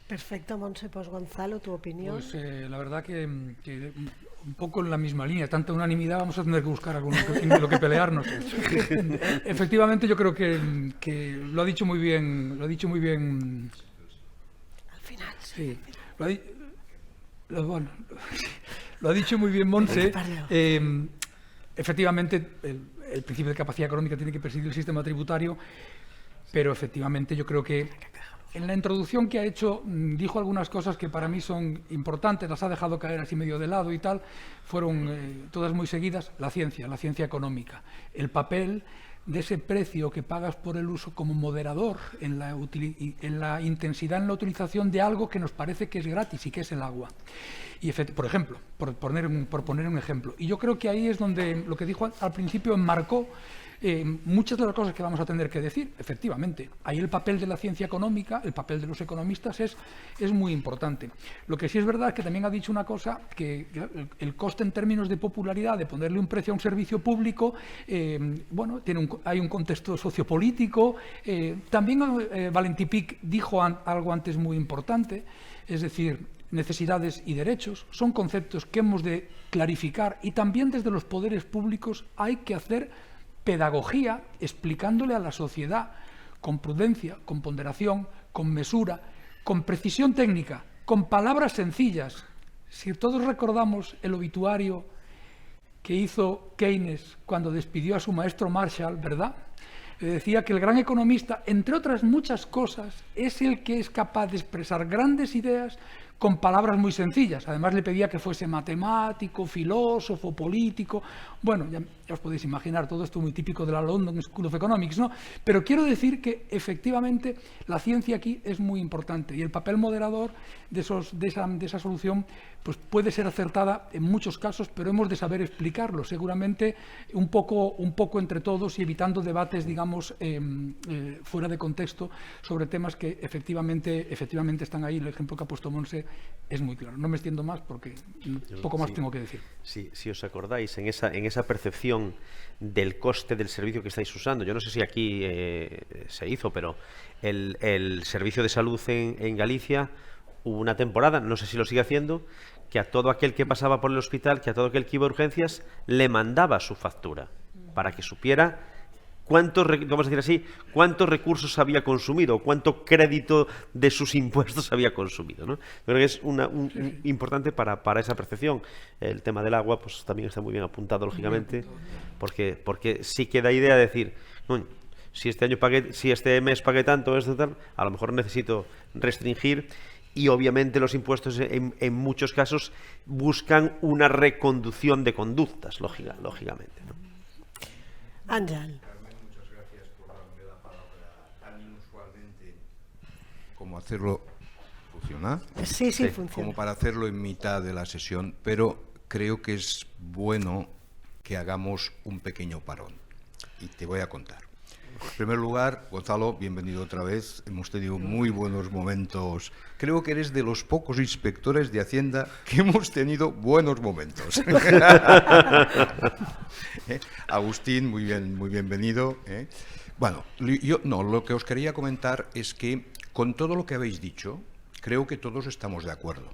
Perfecto, Montse. Pues Gonzalo, ¿tu opinión? Pues la verdad que un poco en la misma línea, tanta unanimidad, vamos a tener que buscar algo en lo que pelearnos. Efectivamente, yo creo que lo ha dicho muy bien. Al final, sí. Lo ha dicho muy bien Montse. Efectivamente, el principio de capacidad económica tiene que presidir el sistema tributario, pero efectivamente yo creo que en la introducción que ha hecho dijo algunas cosas que para mí son importantes, las ha dejado caer así medio de lado y tal, fueron todas muy seguidas. La ciencia económica, el papel de ese precio que pagas por el uso como moderador en la intensidad en la utilización de algo que nos parece que es gratis y que es el agua. Y por ejemplo, por poner un ejemplo, y yo creo que ahí es donde lo que dijo al principio enmarcó muchas de las cosas que vamos a tener que decir. Efectivamente, ahí el papel de la ciencia económica, el papel de los economistas es muy importante. Lo que sí es verdad es que también ha dicho una cosa, que el coste en términos de popularidad de ponerle un precio a un servicio público, bueno, hay un contexto sociopolítico. También Valentí Pic dijo algo antes muy importante, es decir, necesidades y derechos son conceptos que hemos de clarificar, y también desde los poderes públicos hay que hacer pedagogía explicándole a la sociedad con prudencia, con ponderación, con mesura, con precisión técnica, con palabras sencillas. Si todos recordamos el obituario que hizo Keynes cuando despidió a su maestro Marshall, ¿verdad? Le decía que el gran economista, entre otras muchas cosas, es el que es capaz de expresar grandes ideas con palabras muy sencillas. Además le pedía que fuese matemático, filósofo, político. Bueno, ya os podéis imaginar, todo esto muy típico de la London School of Economics, ¿no? Pero quiero decir que efectivamente la ciencia aquí es muy importante, y el papel moderador de esa solución pues puede ser acertada en muchos casos, pero hemos de saber explicarlo, seguramente un poco entre todos, y evitando debates, digamos, fuera de contexto sobre temas que efectivamente están ahí. El ejemplo que ha puesto Montse es muy claro. No me extiendo más porque poco más tengo que decir. Sí, si os acordáis, en esa percepción del coste del servicio que estáis usando, yo no sé si aquí se hizo, pero el servicio de salud en Galicia, hubo una temporada, no sé si lo sigue haciendo, que a todo aquel que pasaba por el hospital, que a todo aquel que iba a urgencias, le mandaba su factura para que supiera vamos a decir así, cuántos recursos había consumido, cuánto crédito de sus impuestos había consumido, ¿no? Yo creo que es importante para esa percepción. El tema del agua pues también está muy bien apuntado, lógicamente, porque sí que da idea de decir, si este mes pagué tanto, a lo mejor necesito restringir. Y obviamente los impuestos en muchos casos buscan una reconducción de conductas, lógicamente, ¿no? Ángel. Carmen, muchas gracias por darme la palabra tan inusualmente como hacerlo. ¿Funciona? Sí, funciona. Como para hacerlo en mitad de la sesión, pero creo que es bueno que hagamos un pequeño parón. Y te voy a contar. En primer lugar, Gonzalo, bienvenido otra vez. Hemos tenido muy buenos momentos. Creo que eres de los pocos inspectores de Hacienda que hemos tenido buenos momentos. Agustín, muy bienvenido. Bueno, lo que os quería comentar es que con todo lo que habéis dicho, creo que todos estamos de acuerdo.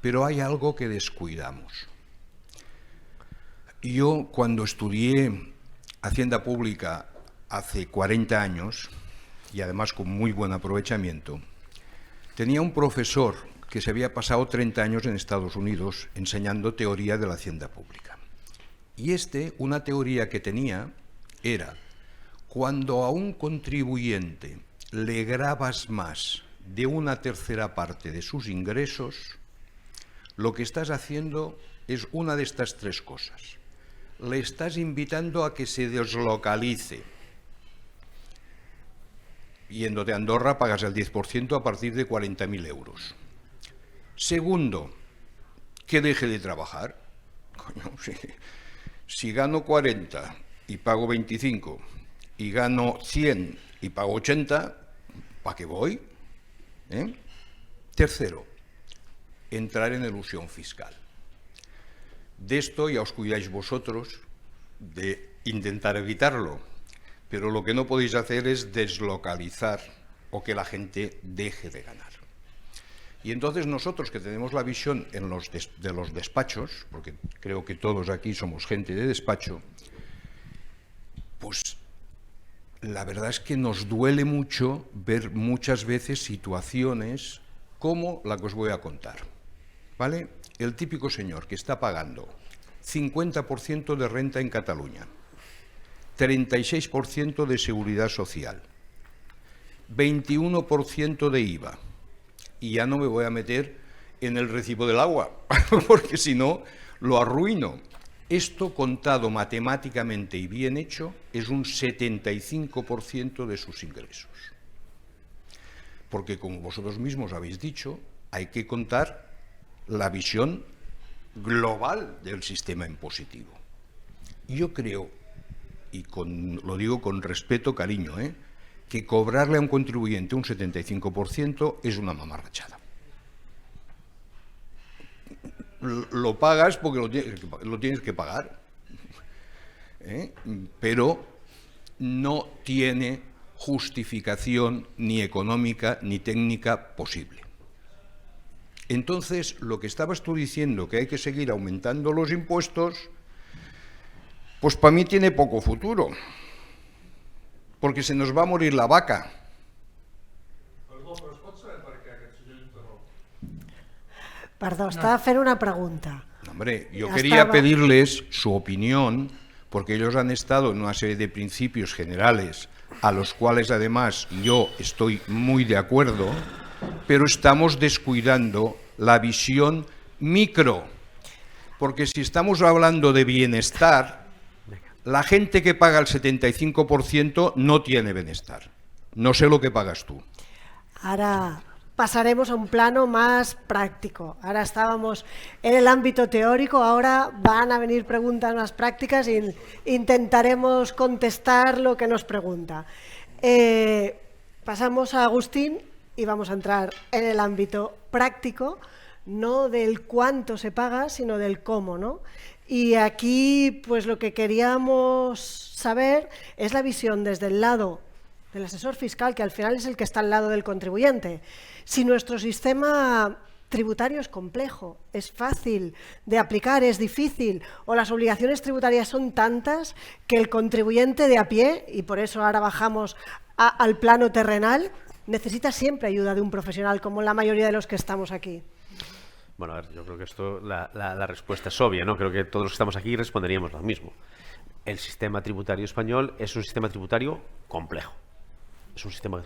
Pero hay algo que descuidamos. Yo, cuando estudié Hacienda Pública hace 40 años, y además con muy buen aprovechamiento, tenía un profesor que se había pasado 30 años en Estados Unidos enseñando teoría de la Hacienda Pública. Y una teoría que tenía era, cuando a un contribuyente le gravas más de una tercera parte de sus ingresos, lo que estás haciendo es una de estas tres cosas. Le estás invitando a que se deslocalice. Yéndote a Andorra pagas el 10% a partir de 40.000 euros. Segundo, que deje de trabajar. Coño, si gano 40 y pago 25 y gano 100 y pago 80, ¿para qué voy? Tercero, entrar en elusión fiscal. De esto ya os cuidáis vosotros de intentar evitarlo, pero lo que no podéis hacer es deslocalizar o que la gente deje de ganar. Y entonces nosotros, que tenemos la visión de los despachos, porque creo que todos aquí somos gente de despacho, pues la verdad es que nos duele mucho ver muchas veces situaciones como la que os voy a contar, ¿vale? El típico señor que está pagando 50% de renta en Cataluña, 36% de seguridad social, 21% de IVA, y ya no me voy a meter en el recibo del agua, porque si no lo arruino. Esto, contado matemáticamente y bien hecho, es un 75% de sus ingresos. Porque, como vosotros mismos habéis dicho, hay que contar la visión global del sistema impositivo. Yo creo, y lo digo con respeto, cariño, que cobrarle a un contribuyente un 75% es una mamarrachada. Lo pagas porque lo tienes que pagar, pero no tiene justificación ni económica ni técnica posible. Entonces, lo que estabas tú diciendo, que hay que seguir aumentando los impuestos, pues para mí tiene poco futuro, porque se nos va a morir la vaca. Perdó, estava fent una pregunta. Hombre, yo quería pedirles su opinión, porque ellos han estado en una serie de principios generales, a los cuales además yo estoy muy de acuerdo, pero estamos descuidando la visión micro, porque si estamos hablando de bienestar, la gente que paga el 75% no tiene bienestar. No sé lo que pagas tú. Ahora pasaremos a un plano más práctico. Ahora estábamos en el ámbito teórico, ahora van a venir preguntas más prácticas e intentaremos contestar lo que nos pregunta. Pasamos a Agustín y vamos a entrar en el ámbito práctico, no del cuánto se paga, sino del cómo, ¿no? Y aquí, pues lo que queríamos saber es la visión desde el lado del asesor fiscal, que al final es el que está al lado del contribuyente. Si nuestro sistema tributario es complejo, es fácil de aplicar, es difícil, o las obligaciones tributarias son tantas que el contribuyente de a pie, y por eso ahora bajamos al plano terrenal, necesita siempre ayuda de un profesional, como la mayoría de los que estamos aquí. Bueno, a ver, yo creo que esto, la respuesta es obvia, ¿no? Creo que todos los que estamos aquí responderíamos lo mismo. El sistema tributario español es un sistema tributario complejo. Es un sistema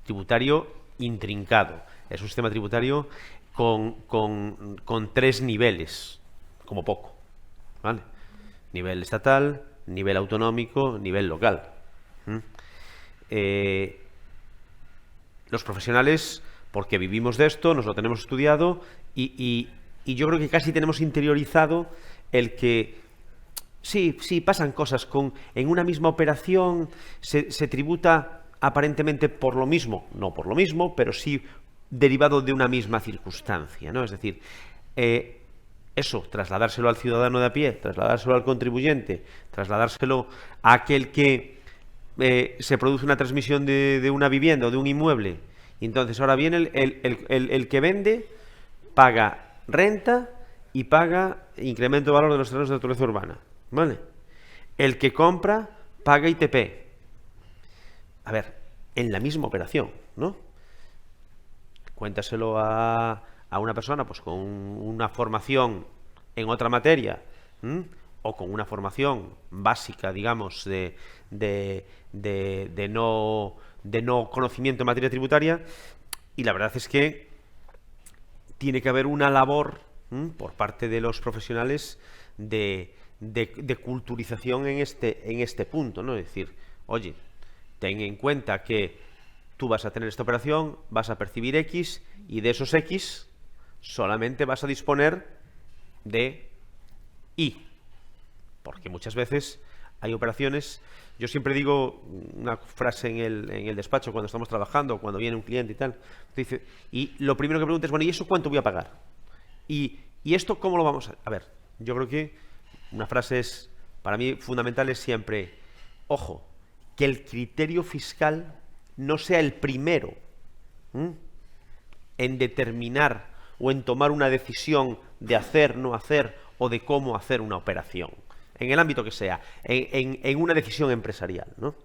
tributario intrincado. Es un sistema tributario con 3 niveles, como poco, ¿vale? Nivel estatal, nivel autonómico, nivel local. Los profesionales, porque vivimos de esto, nos lo tenemos estudiado y yo creo que casi tenemos interiorizado el que sí, pasan cosas en una misma operación, se tributa aparentemente por lo mismo, no por lo mismo, pero sí derivado de una misma circunstancia, ¿no? Es decir, eso, trasladárselo al ciudadano de a pie, trasladárselo al contribuyente, trasladárselo a aquel que se produce una transmisión de una vivienda o de un inmueble, y entonces ahora viene el que vende, paga renta y paga incremento de valor de los terrenos de naturaleza urbana, ¿vale? El que compra paga ITP. A ver, en la misma operación, ¿no? Cuéntaselo a una persona pues con una formación en otra materia, o con una formación básica, digamos, de no conocimiento en materia tributaria, y la verdad es que tiene que haber una labor por parte de los profesionales de culturización en este punto, ¿no? Es decir, oye, ten en cuenta que tú vas a tener esta operación, vas a percibir X, y de esos X solamente vas a disponer de Y. Porque muchas veces hay operaciones, yo siempre digo una frase en el despacho cuando estamos trabajando, cuando viene un cliente y tal, dice, y lo primero que pregunta es, bueno, ¿y eso cuánto voy a pagar? ¿Y esto cómo lo vamos a...? A ver, yo creo que una frase es, para mí fundamental es siempre, ojo, que el criterio fiscal no sea el primero en determinar o en tomar una decisión de hacer, no hacer, o de cómo hacer una operación, en el ámbito que sea, en una decisión empresarial, ¿no?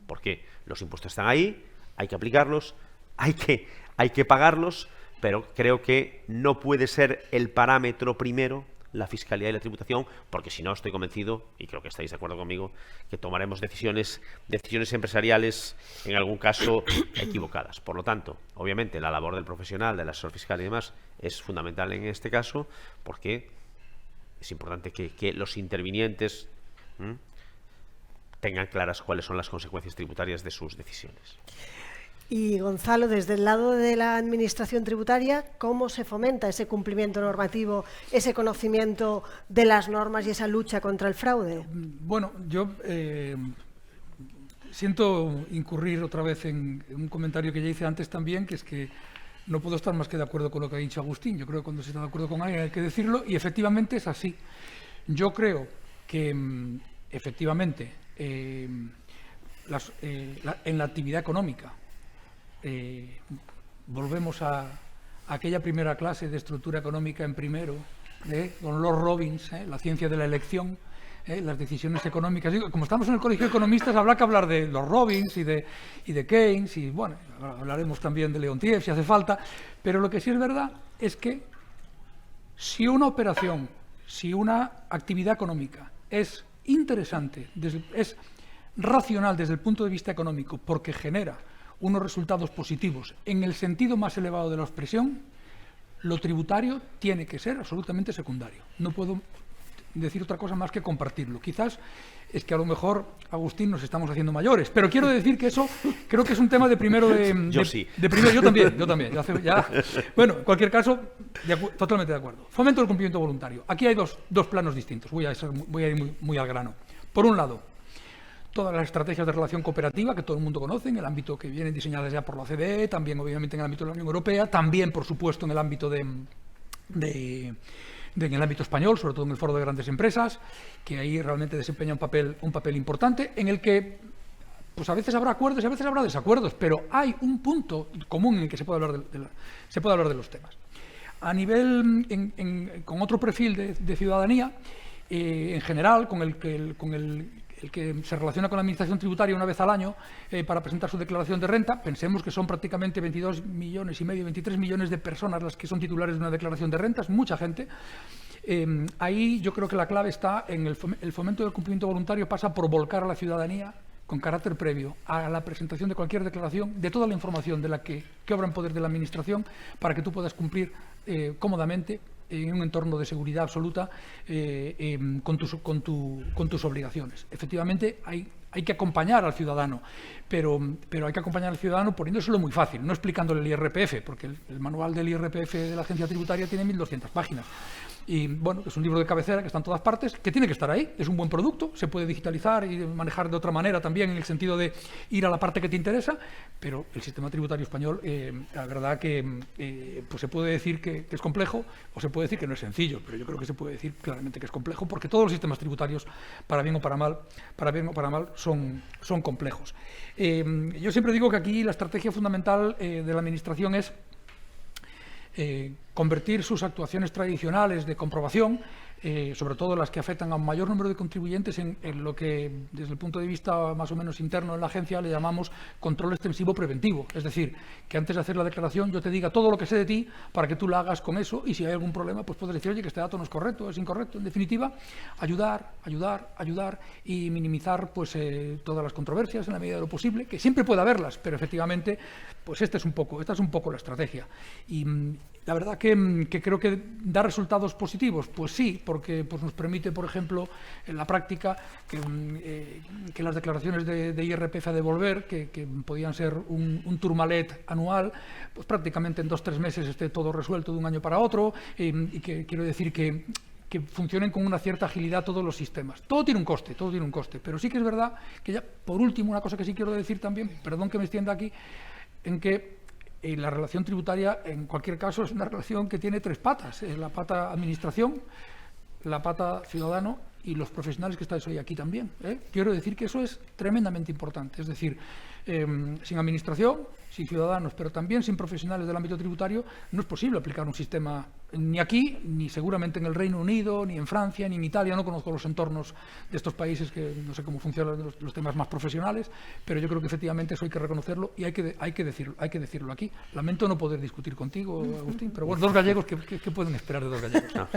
Porque los impuestos están ahí, hay que aplicarlos, hay que pagarlos, pero creo que no puede ser el parámetro primero la fiscalidad y la tributación, porque si no, estoy convencido, y creo que estáis de acuerdo conmigo, que tomaremos decisiones empresariales, en algún caso, equivocadas. Por lo tanto, obviamente, la labor del profesional, del asesor fiscal y demás, es fundamental en este caso, porque es importante que los intervinientes tengan claras cuáles son las consecuencias tributarias de sus decisiones. Y Gonzalo, desde el lado de la administración tributaria, ¿cómo se fomenta ese cumplimiento normativo, ese conocimiento de las normas y esa lucha contra el fraude? Bueno, yo siento incurrir otra vez en un comentario que ya hice antes también, que es que no puedo estar más que de acuerdo con lo que ha dicho Agustín. Yo creo que cuando se está de acuerdo con alguien hay que decirlo, y efectivamente es así. Yo creo que efectivamente en la actividad económica, volvemos a aquella primera clase de estructura económica en primero, con Lord Robbins, la ciencia de la elección, las decisiones económicas. Como estamos en el Colegio de Economistas, habrá que hablar de Lord Robbins y de Keynes, y bueno, hablaremos también de Leontief si hace falta, pero lo que sí es verdad es que si una operación, si una actividad económica es interesante, es racional desde el punto de vista económico, porque genera unos resultados positivos en el sentido más elevado de la expresión, lo tributario tiene que ser absolutamente secundario. No puedo decir otra cosa más que compartirlo. Quizás es que a lo mejor, Agustín, nos estamos haciendo mayores, pero quiero decir que eso creo que es un tema de primero de... Yo sí. De primero, yo también. Bueno, en cualquier caso, totalmente de acuerdo. Fomento del cumplimiento voluntario. Aquí hay dos planos distintos. Voy a ir muy al grano. Por un lado, todas las estrategias de relación cooperativa que todo el mundo conoce, en el ámbito que vienen diseñadas ya por la OCDE, también obviamente en el ámbito de la Unión Europea, también por supuesto en el ámbito en el ámbito español, sobre todo en el Foro de Grandes Empresas, que ahí realmente desempeña un papel importante, en el que pues a veces habrá acuerdos y a veces habrá desacuerdos, pero hay un punto común en el que se puede hablar de los temas. A nivel, con otro perfil de ciudadanía, en general, con el que se relaciona con la Administración tributaria una vez al año para presentar su declaración de renta, pensemos que son prácticamente 22,5 millones, 23 millones de personas las que son titulares de una declaración de renta, es mucha gente. Ahí yo creo que la clave está en el fomento del cumplimiento voluntario, pasa por volcar a la ciudadanía con carácter previo a la presentación de cualquier declaración, de toda la información de la que obra en poder de la Administración, para que tú puedas cumplir cómodamente en un entorno de seguridad absoluta con tus obligaciones. Efectivamente, hay que acompañar al ciudadano, pero hay que acompañar al ciudadano poniéndoselo muy fácil, no explicándole el IRPF, porque el manual del IRPF de la Agencia Tributaria tiene 1.200 páginas. Y bueno, es un libro de cabecera que está en todas partes, que tiene que estar ahí, es un buen producto, se puede digitalizar y manejar de otra manera también, en el sentido de ir a la parte que te interesa, pero el sistema tributario español, la verdad que pues se puede decir que es complejo, o se puede decir que no es sencillo, pero yo creo que se puede decir claramente que es complejo, porque todos los sistemas tributarios, para bien o para mal, son complejos. Yo siempre digo que aquí la estrategia fundamental de la Administración es convertir sus actuaciones tradicionales de comprobación, sobre todo las que afectan a un mayor número de contribuyentes, en lo que desde el punto de vista más o menos interno en la agencia le llamamos control extensivo preventivo. Es decir, que antes de hacer la declaración yo te diga todo lo que sé de ti para que tú la hagas con eso, y si hay algún problema pues puedes decir, oye, que este dato no es correcto, es incorrecto. En definitiva, ayudar y minimizar pues todas las controversias en la medida de lo posible, que siempre puede haberlas, pero efectivamente pues esta es un poco la estrategia. Y la verdad que creo que da resultados positivos, pues sí, porque pues nos permite, por ejemplo, en la práctica, que las declaraciones de IRPF a devolver, que podían ser un turmalet anual, pues prácticamente en 2 o 3 meses esté todo resuelto de un año para otro, y que quiero decir que funcionen con una cierta agilidad todos los sistemas. Todo tiene un coste, pero sí que es verdad que ya, por último, una cosa que sí quiero decir también, perdón que me extienda aquí, en que la relación tributaria, en cualquier caso, es una relación que tiene 3 patas. La pata administración, la pata ciudadano y los profesionales que estáis hoy aquí también. Quiero decir que eso es tremendamente importante. Es decir, sin administración, sin ciudadanos, pero también sin profesionales del ámbito tributario, no es posible aplicar un sistema ni aquí, ni seguramente en el Reino Unido, ni en Francia, ni en Italia. No conozco los entornos de estos países, que no sé cómo funcionan los temas más profesionales, pero yo creo que efectivamente eso hay que reconocerlo y hay que decirlo aquí. Lamento no poder discutir contigo, Agustín, pero bueno, 2 gallegos, ¿qué pueden esperar de 2 gallegos? No,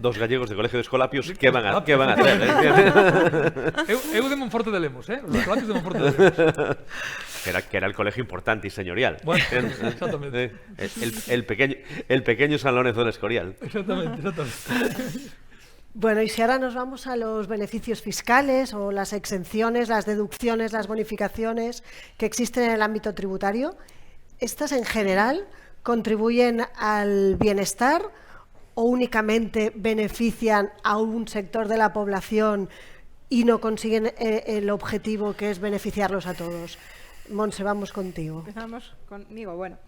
2 gallegos de Colegio de Escolapios, ¿qué van a hacer? Eu de Monforte de Lemos, los Escolapios de Monforte de Lemos. Que era el colegio importante y señorial. Bueno, exactamente. El pequeño San Lorenzo del Escorial. Exactamente. Bueno, y si ahora nos vamos a los beneficios fiscales o las exenciones, las deducciones, las bonificaciones que existen en el ámbito tributario, ¿estas en general contribuyen al bienestar o únicamente benefician a un sector de la población y no consiguen el objetivo, que es beneficiarlos a todos? Monse, vamos contigo. Empezamos conmigo. Bueno,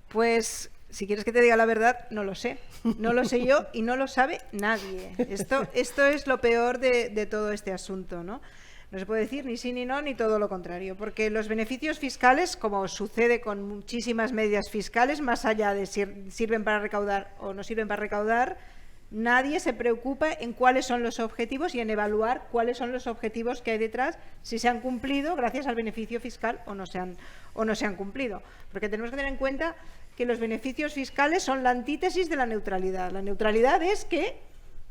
pues si quieres que te diga la verdad, no lo sé. No lo sé yo y no lo sabe nadie. Esto es lo peor de todo este asunto, ¿no? No se puede decir ni sí ni no, ni todo lo contrario, porque los beneficios fiscales, como sucede con muchísimas medidas fiscales, más allá de si sirven para recaudar o no sirven para recaudar, nadie se preocupa en cuáles son los objetivos y en evaluar cuáles son los objetivos que hay detrás, si se han cumplido gracias al beneficio fiscal o no se han cumplido. Porque tenemos que tener en cuenta que los beneficios fiscales son la antítesis de la neutralidad. La neutralidad es que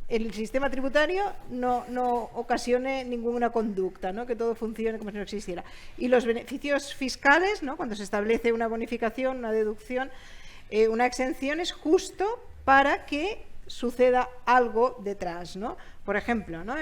el sistema tributario no ocasione ninguna conducta, ¿no? Que todo funcione como si no existiera. Y los beneficios fiscales, ¿no? Cuando se establece una bonificación, una deducción, una exención, es justo para que suceda algo detrás, ¿no? Por ejemplo, ¿no?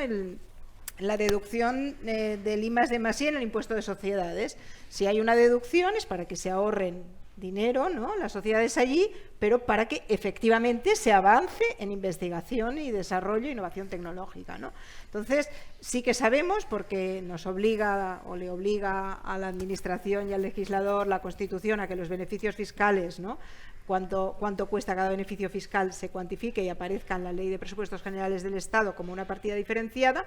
La deducción del I+D+I en el impuesto de sociedades. Si hay una deducción es para que se ahorren dinero, ¿no? Las sociedades allí, pero para que efectivamente se avance en investigación y desarrollo e innovación tecnológica, ¿no? Entonces, sí que sabemos, porque nos obliga o le obliga a la Administración y al legislador la Constitución a que los beneficios fiscales, ¿no? Cuánto cuesta cada beneficio fiscal se cuantifique y aparezca en la Ley de Presupuestos Generales del Estado como una partida diferenciada,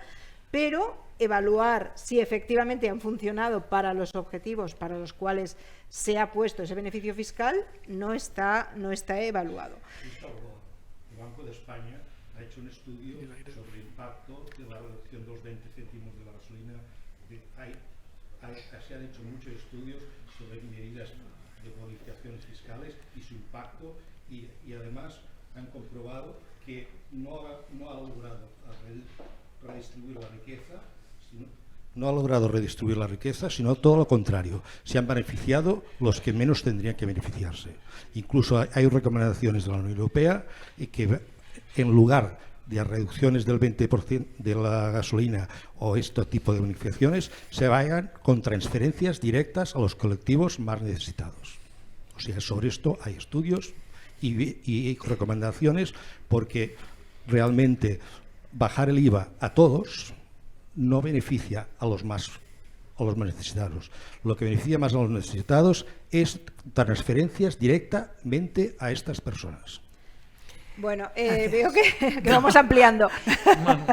pero evaluar si efectivamente han funcionado para los objetivos para los cuales se ha puesto ese beneficio fiscal no está evaluado. El Banco de España ha hecho un estudio sobre el impacto de la reducción de los 20 céntimos de la gasolina. Se han hecho muchos estudios sobre medidas de bonificaciones fiscales y su impacto, y además han comprobado que no ha logrado redistribuir la riqueza, sino todo lo contrario. Se han beneficiado los que menos tendrían que beneficiarse. Incluso hay recomendaciones de la Unión Europea y que en lugar de reducciones del 20% de la gasolina o este tipo de bonificaciones, se vayan con transferencias directas a los colectivos más necesitados. O sea, sobre esto hay estudios y recomendaciones, porque realmente bajar el IVA a todos no beneficia a los más necesitados. Lo que beneficia más a los necesitados es transferencias directamente a estas personas. Bueno, veo que vamos ampliando.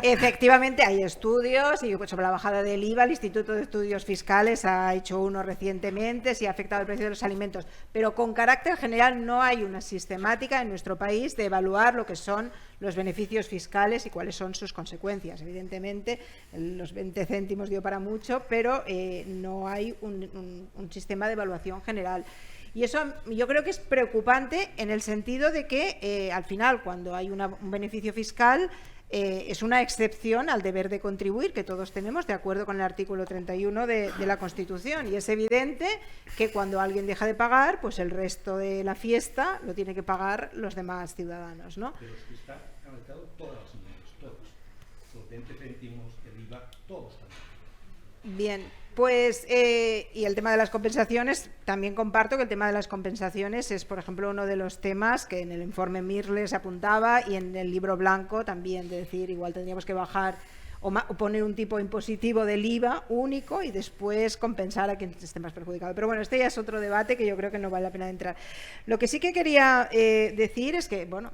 Efectivamente hay estudios y sobre la bajada del IVA. El Instituto de Estudios Fiscales ha hecho uno recientemente, si ha afectado el precio de los alimentos, pero con carácter general no hay una sistemática en nuestro país de evaluar lo que son los beneficios fiscales y cuáles son sus consecuencias. Evidentemente, los 20 céntimos dio para mucho, pero no hay un sistema de evaluación general. Y eso yo creo que es preocupante en el sentido de que al final, cuando hay un beneficio fiscal, es una excepción al deber de contribuir que todos tenemos de acuerdo con el artículo 31 de la Constitución, y es evidente que cuando alguien deja de pagar, pues el resto de la fiesta lo tiene que pagar los demás ciudadanos, ¿no? Pero es que está analizado todas las unidades, todos. Los 20 céntimos, el IVA, todos también. Bien. Pues, y el tema de las compensaciones, también comparto que el tema de las compensaciones es, por ejemplo, uno de los temas que en el informe Mirle se apuntaba y en el libro blanco también, de decir, igual tendríamos que bajar o poner un tipo impositivo del IVA único y después compensar a quien esté más perjudicado. Pero bueno, este ya es otro debate que yo creo que no vale la pena entrar. Lo que sí que quería decir es que, bueno,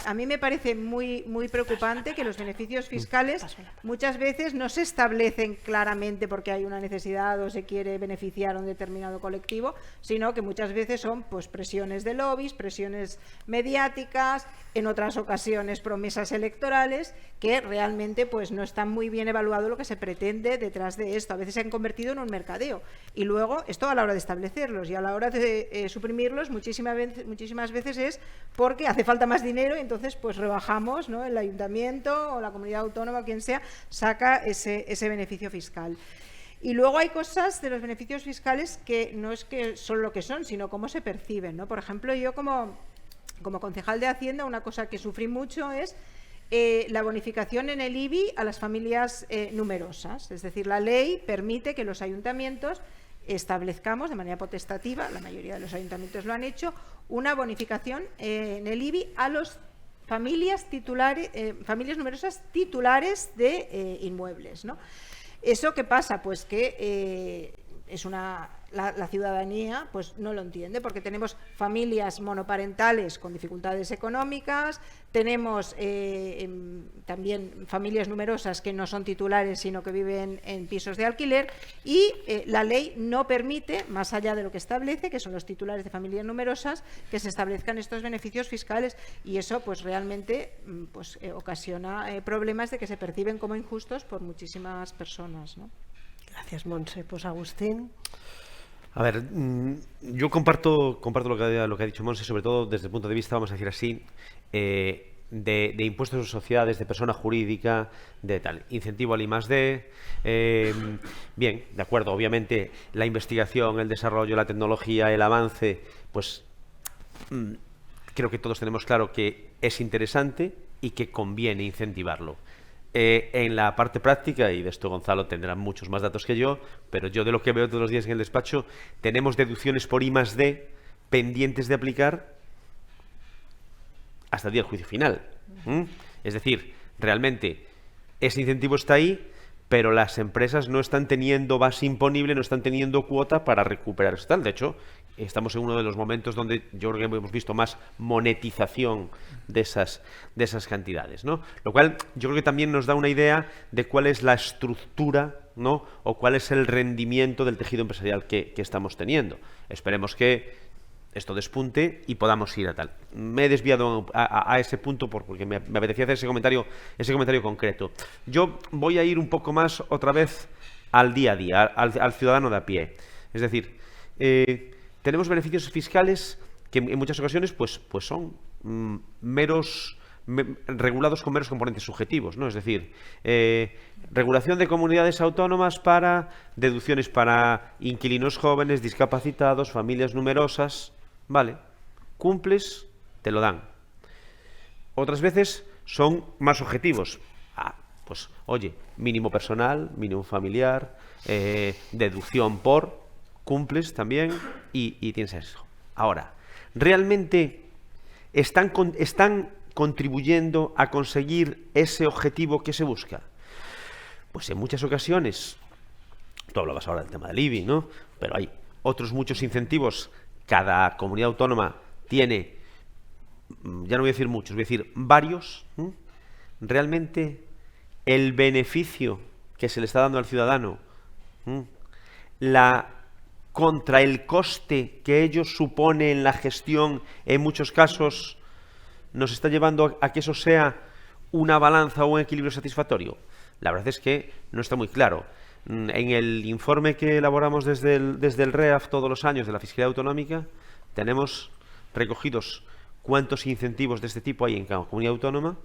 a mí me parece muy preocupante que los beneficios fiscales muchas veces no se establecen claramente porque hay una necesidad o se quiere beneficiar a un determinado colectivo, sino que muchas veces son pues presiones de lobbies, presiones mediáticas, en otras ocasiones promesas electorales, que realmente pues no está muy bien evaluado lo que se pretende detrás de esto. A veces se han convertido en un mercadeo y luego esto a la hora de establecerlos y a la hora de suprimirlos muchísimas veces es porque hace falta más dinero y entonces pues rebajamos, ¿no? El ayuntamiento o la comunidad autónoma, quien sea, saca ese beneficio fiscal. Y luego hay cosas de los beneficios fiscales que no es que son lo que son, sino cómo se perciben, ¿no? Por ejemplo, yo como concejal de Hacienda, una cosa que sufrí mucho es la bonificación en el IBI a las familias numerosas. Es decir, la ley permite que los ayuntamientos establezcamos de manera potestativa, la mayoría de los ayuntamientos lo han hecho, una bonificación en el IBI a las familias numerosas titulares de inmuebles, ¿no? ¿Eso qué pasa? Pues que la ciudadanía pues no lo entiende, porque tenemos familias monoparentales con dificultades económicas, tenemos también familias numerosas que no son titulares sino que viven en pisos de alquiler y la ley no permite, más allá de lo que establece, que son los titulares de familias numerosas, que se establezcan estos beneficios fiscales, y eso pues realmente ocasiona problemas de que se perciben como injustos por muchísimas personas, ¿no? Gracias, Montse. Pues Agustín. A ver, yo comparto lo que ha dicho Montse, sobre todo desde el punto de vista, vamos a decir así, de impuestos de sociedades, de persona jurídica, de tal, incentivo al I+D, bien, de acuerdo, obviamente la investigación, el desarrollo, la tecnología, el avance, pues creo que todos tenemos claro que es interesante y que conviene incentivarlo. En la parte práctica, y de esto Gonzalo tendrá muchos más datos que yo, pero yo de lo que veo todos los días en el despacho, tenemos deducciones por I+D pendientes de aplicar hasta el día del juicio final. Es decir, realmente ese incentivo está ahí, pero las empresas no están teniendo base imponible, no están teniendo cuota para recuperar eso. De hecho, estamos en uno de los momentos donde yo creo que hemos visto más monetización de esas cantidades, ¿no? Lo cual yo creo que también nos da una idea de cuál es la estructura, ¿no? O cuál es el rendimiento del tejido empresarial que estamos teniendo. Esperemos que esto despunte y podamos ir a tal. Me he desviado a ese punto porque me apetecía hacer ese comentario concreto. Yo voy a ir un poco más otra vez al día a día, al ciudadano de a pie. Es decir, tenemos beneficios fiscales que en muchas ocasiones pues son regulados con meros componentes subjetivos, ¿no? Es decir, regulación de comunidades autónomas para deducciones para inquilinos jóvenes, discapacitados, familias numerosas. Vale, cumples, te lo dan. Otras veces son más objetivos. Pues oye, mínimo personal, mínimo familiar, deducción por, cumples también y tienes eso. Ahora, ¿realmente están contribuyendo a conseguir ese objetivo que se busca? Pues en muchas ocasiones, tú hablabas ahora del tema del IBI, ¿no? Pero hay otros muchos incentivos. Cada comunidad autónoma tiene, ya no voy a decir muchos, voy a decir varios. Realmente el beneficio que se le está dando al ciudadano, contra el coste que ello supone en la gestión, en muchos casos, nos está llevando a que eso sea una balanza o un equilibrio satisfactorio. La verdad es que no está muy claro. En el informe que elaboramos desde el REAF todos los años de la Fiscalía Autonómica, tenemos recogidos cuántos incentivos de este tipo hay en cada comunidad autónoma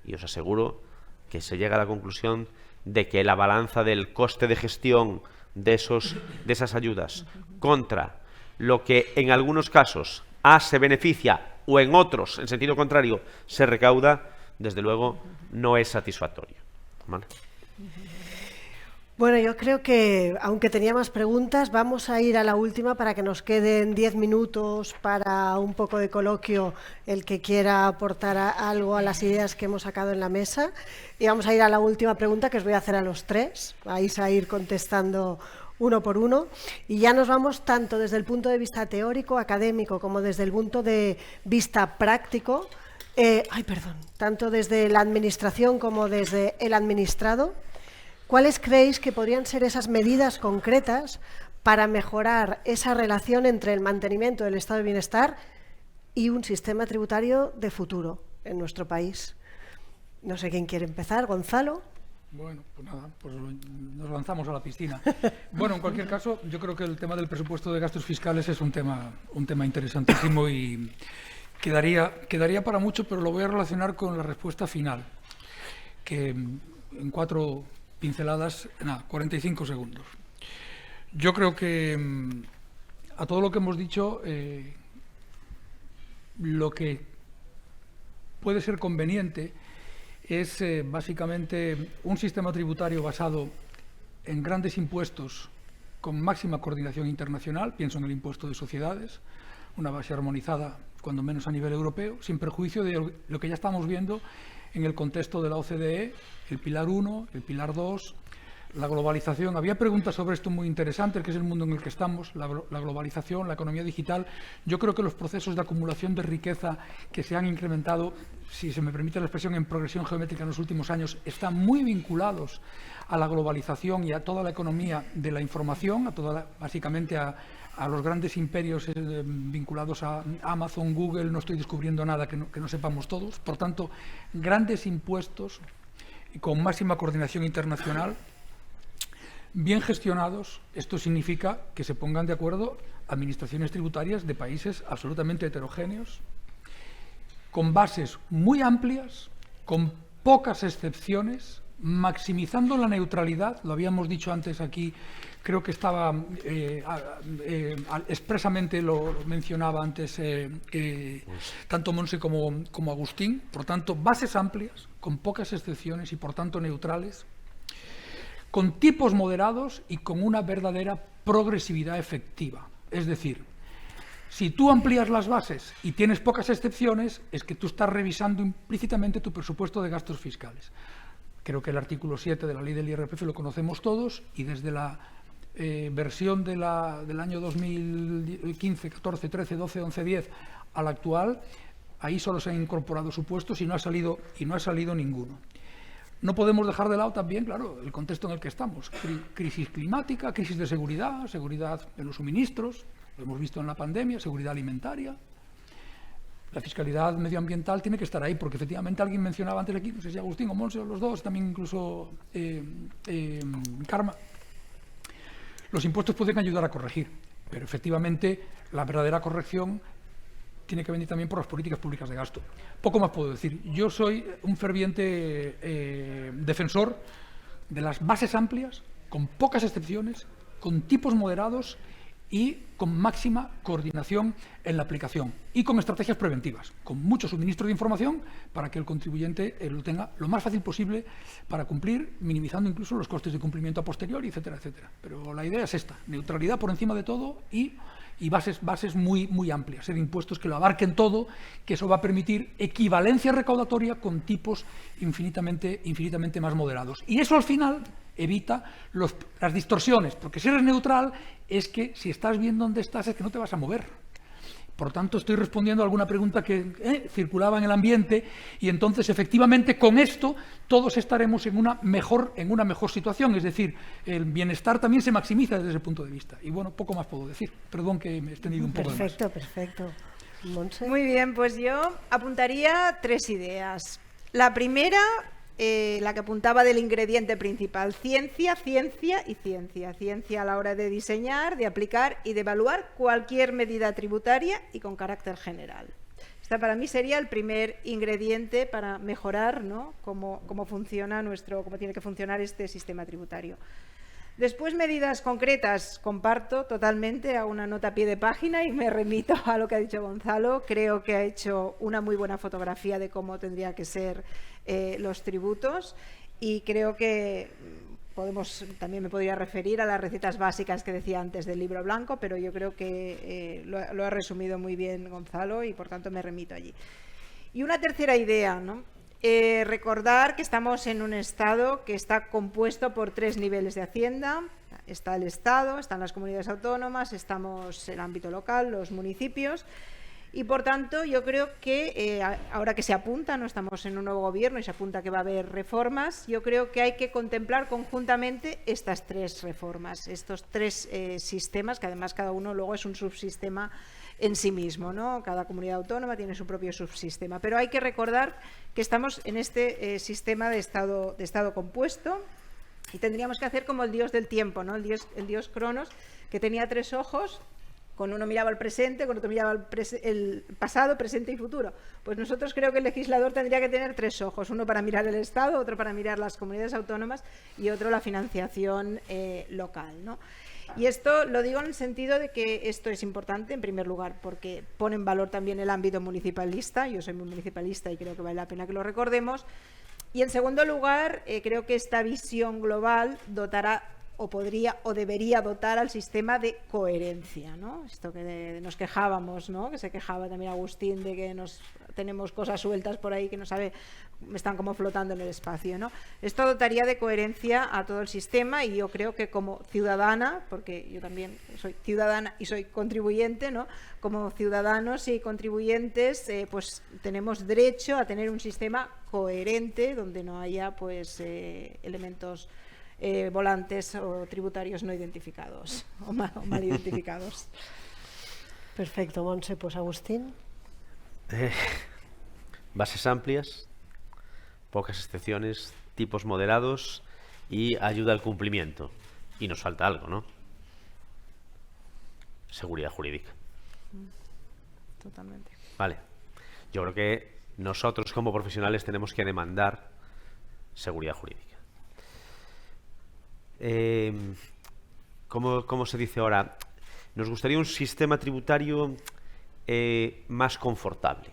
y os aseguro que se llega a la conclusión de que la balanza del coste de gestión de esas ayudas contra lo que en algunos casos se beneficia o en otros, en sentido contrario, se recauda, desde luego no es satisfactorio. ¿Vale? Bueno, yo creo que, aunque tenía más preguntas, vamos a ir a la última para que nos queden 10 minutos para un poco de coloquio, el que quiera aportar algo a las ideas que hemos sacado en la mesa. Y vamos a ir a la última pregunta que os voy a hacer a los tres. Vais a ir contestando uno por uno. Y ya nos vamos tanto desde el punto de vista teórico, académico, como desde el punto de vista práctico. Tanto desde la administración como desde el administrado. ¿Cuáles creéis que podrían ser esas medidas concretas para mejorar esa relación entre el mantenimiento del estado de bienestar y un sistema tributario de futuro en nuestro país? No sé quién quiere empezar, Gonzalo. Bueno, pues nada, pues nos lanzamos a la piscina. Bueno, en cualquier caso, yo creo que el tema del presupuesto de gastos fiscales es un tema interesantísimo y quedaría para mucho, pero lo voy a relacionar con la respuesta final, que en 4 pinceladas, 45 segundos. Yo creo que a todo lo que hemos dicho, lo que puede ser conveniente es básicamente un sistema tributario basado en grandes impuestos con máxima coordinación internacional, pienso en el impuesto de sociedades, una base armonizada, cuando menos a nivel europeo, sin perjuicio de lo que ya estamos viendo en el contexto de la OCDE, el Pilar 1, el Pilar 2, la globalización. Había preguntas sobre esto muy interesantes, que es el mundo en el que estamos, la globalización, la economía digital. Yo creo que los procesos de acumulación de riqueza que se han incrementado, si se me permite la expresión, en progresión geométrica en los últimos años, están muy vinculados a la globalización y a toda la economía de la información, básicamente a los grandes imperios vinculados a Amazon, Google. No estoy descubriendo nada que no sepamos todos. Por tanto, grandes impuestos con máxima coordinación internacional, bien gestionados. Esto significa que se pongan de acuerdo administraciones tributarias de países absolutamente heterogéneos, con bases muy amplias, con pocas excepciones, maximizando la neutralidad. Lo habíamos dicho antes aquí, creo que estaba expresamente lo mencionaba antes tanto Monse como Agustín. Por tanto, bases amplias, con pocas excepciones y por tanto neutrales, con tipos moderados y con una verdadera progresividad efectiva. Es decir, si tú amplías las bases y tienes pocas excepciones, es que tú estás revisando implícitamente tu presupuesto de gastos fiscales. Creo que el artículo 7 de la ley del IRPF lo conocemos todos, y desde la versión del año 2015, 14, 13, 12, 11, 10 a la actual, ahí solo se han incorporado supuestos y no ha salido ninguno. No podemos dejar de lado también, claro, el contexto en el que estamos. Crisis climática, crisis de seguridad, seguridad en los suministros, lo hemos visto en la pandemia, seguridad alimentaria. La fiscalidad medioambiental tiene que estar ahí, porque efectivamente alguien mencionaba antes aquí, no sé si Agustín o Monse o los dos, también incluso Karma. Los impuestos pueden ayudar a corregir, pero efectivamente la verdadera corrección tiene que venir también por las políticas públicas de gasto. Poco más puedo decir. Yo soy un ferviente defensor de las bases amplias, con pocas excepciones, con tipos moderados y con máxima coordinación en la aplicación y con estrategias preventivas, con mucho suministro de información para que el contribuyente lo tenga lo más fácil posible para cumplir, minimizando incluso los costes de cumplimiento a posteriori, etcétera, etcétera. Pero la idea es esta: neutralidad por encima de todo y bases muy amplias, impuestos que lo abarquen todo, que eso va a permitir equivalencia recaudatoria con tipos infinitamente más moderados. Y eso al final evita las distorsiones, porque si eres neutral es que si estás bien donde estás es que no te vas a mover. Por tanto, estoy respondiendo a alguna pregunta que circulaba en el ambiente, y entonces efectivamente con esto todos estaremos en una mejor situación, es decir, el bienestar también se maximiza desde ese punto de vista. Y bueno, poco más puedo decir. Perdón que me he extendido un poco de más. Perfecto. Monse. Muy bien, pues yo apuntaría 3 ideas. La primera, la que apuntaba del ingrediente principal: ciencia, ciencia y ciencia. Ciencia a la hora de diseñar, de aplicar y de evaluar cualquier medida tributaria y con carácter general. Esta para mí sería el primer ingrediente para mejorar, ¿no?, cómo tiene que funcionar este sistema tributario. Después, medidas concretas. Comparto totalmente, a una nota a pie de página y me remito a lo que ha dicho Gonzalo. Creo que ha hecho una muy buena fotografía de cómo tendría que ser los tributos, y creo que también me podría referir a las recetas básicas que decía antes del libro blanco, pero yo creo que lo ha resumido muy bien Gonzalo y por tanto me remito allí. Y una tercera idea, ¿no? Recordar que estamos en un Estado que está compuesto por 3 niveles de Hacienda. Está el Estado, están las comunidades autónomas, estamos el ámbito local, los municipios. Y por tanto yo creo que ahora que se apunta, no estamos en un nuevo gobierno y se apunta que va a haber reformas, yo creo que hay que contemplar conjuntamente estas 3 reformas, estos 3 sistemas, que además cada uno luego es un subsistema en sí mismo, ¿no? Cada comunidad autónoma tiene su propio subsistema, pero hay que recordar que estamos en este sistema de Estado compuesto, y tendríamos que hacer como el dios del tiempo, ¿no? El dios Cronos, que tenía 3 ojos. Con uno miraba al presente, con otro miraba el pasado, presente y futuro. Pues nosotros creo que el legislador tendría que tener 3 ojos, uno para mirar el Estado, otro para mirar las comunidades autónomas y otro la financiación local, ¿no? Y esto lo digo en el sentido de que esto es importante, en primer lugar, porque pone en valor también el ámbito municipalista. Yo soy muy municipalista y creo que vale la pena que lo recordemos. Y en segundo lugar, creo que esta visión global dotará o podría o debería dotar al sistema de coherencia, ¿no? Esto que nos quejábamos, ¿no?, que se quejaba también Agustín de que tenemos cosas sueltas por ahí que no sabe, están como flotando en el espacio, ¿no? Esto dotaría de coherencia a todo el sistema, y yo creo que como ciudadana, porque yo también soy ciudadana y soy contribuyente, ¿no?, como ciudadanos y contribuyentes pues tenemos derecho a tener un sistema coherente donde no haya pues elementos volantes o tributarios no identificados o mal identificados. Perfecto, Monse. Pues Agustín. Bases amplias, pocas excepciones, tipos moderados y ayuda al cumplimiento. Y nos falta algo, ¿no? Seguridad jurídica. Totalmente. Vale. Yo creo que nosotros como profesionales tenemos que demandar seguridad jurídica. ¿Cómo se dice ahora? Nos gustaría un sistema tributario más confortable,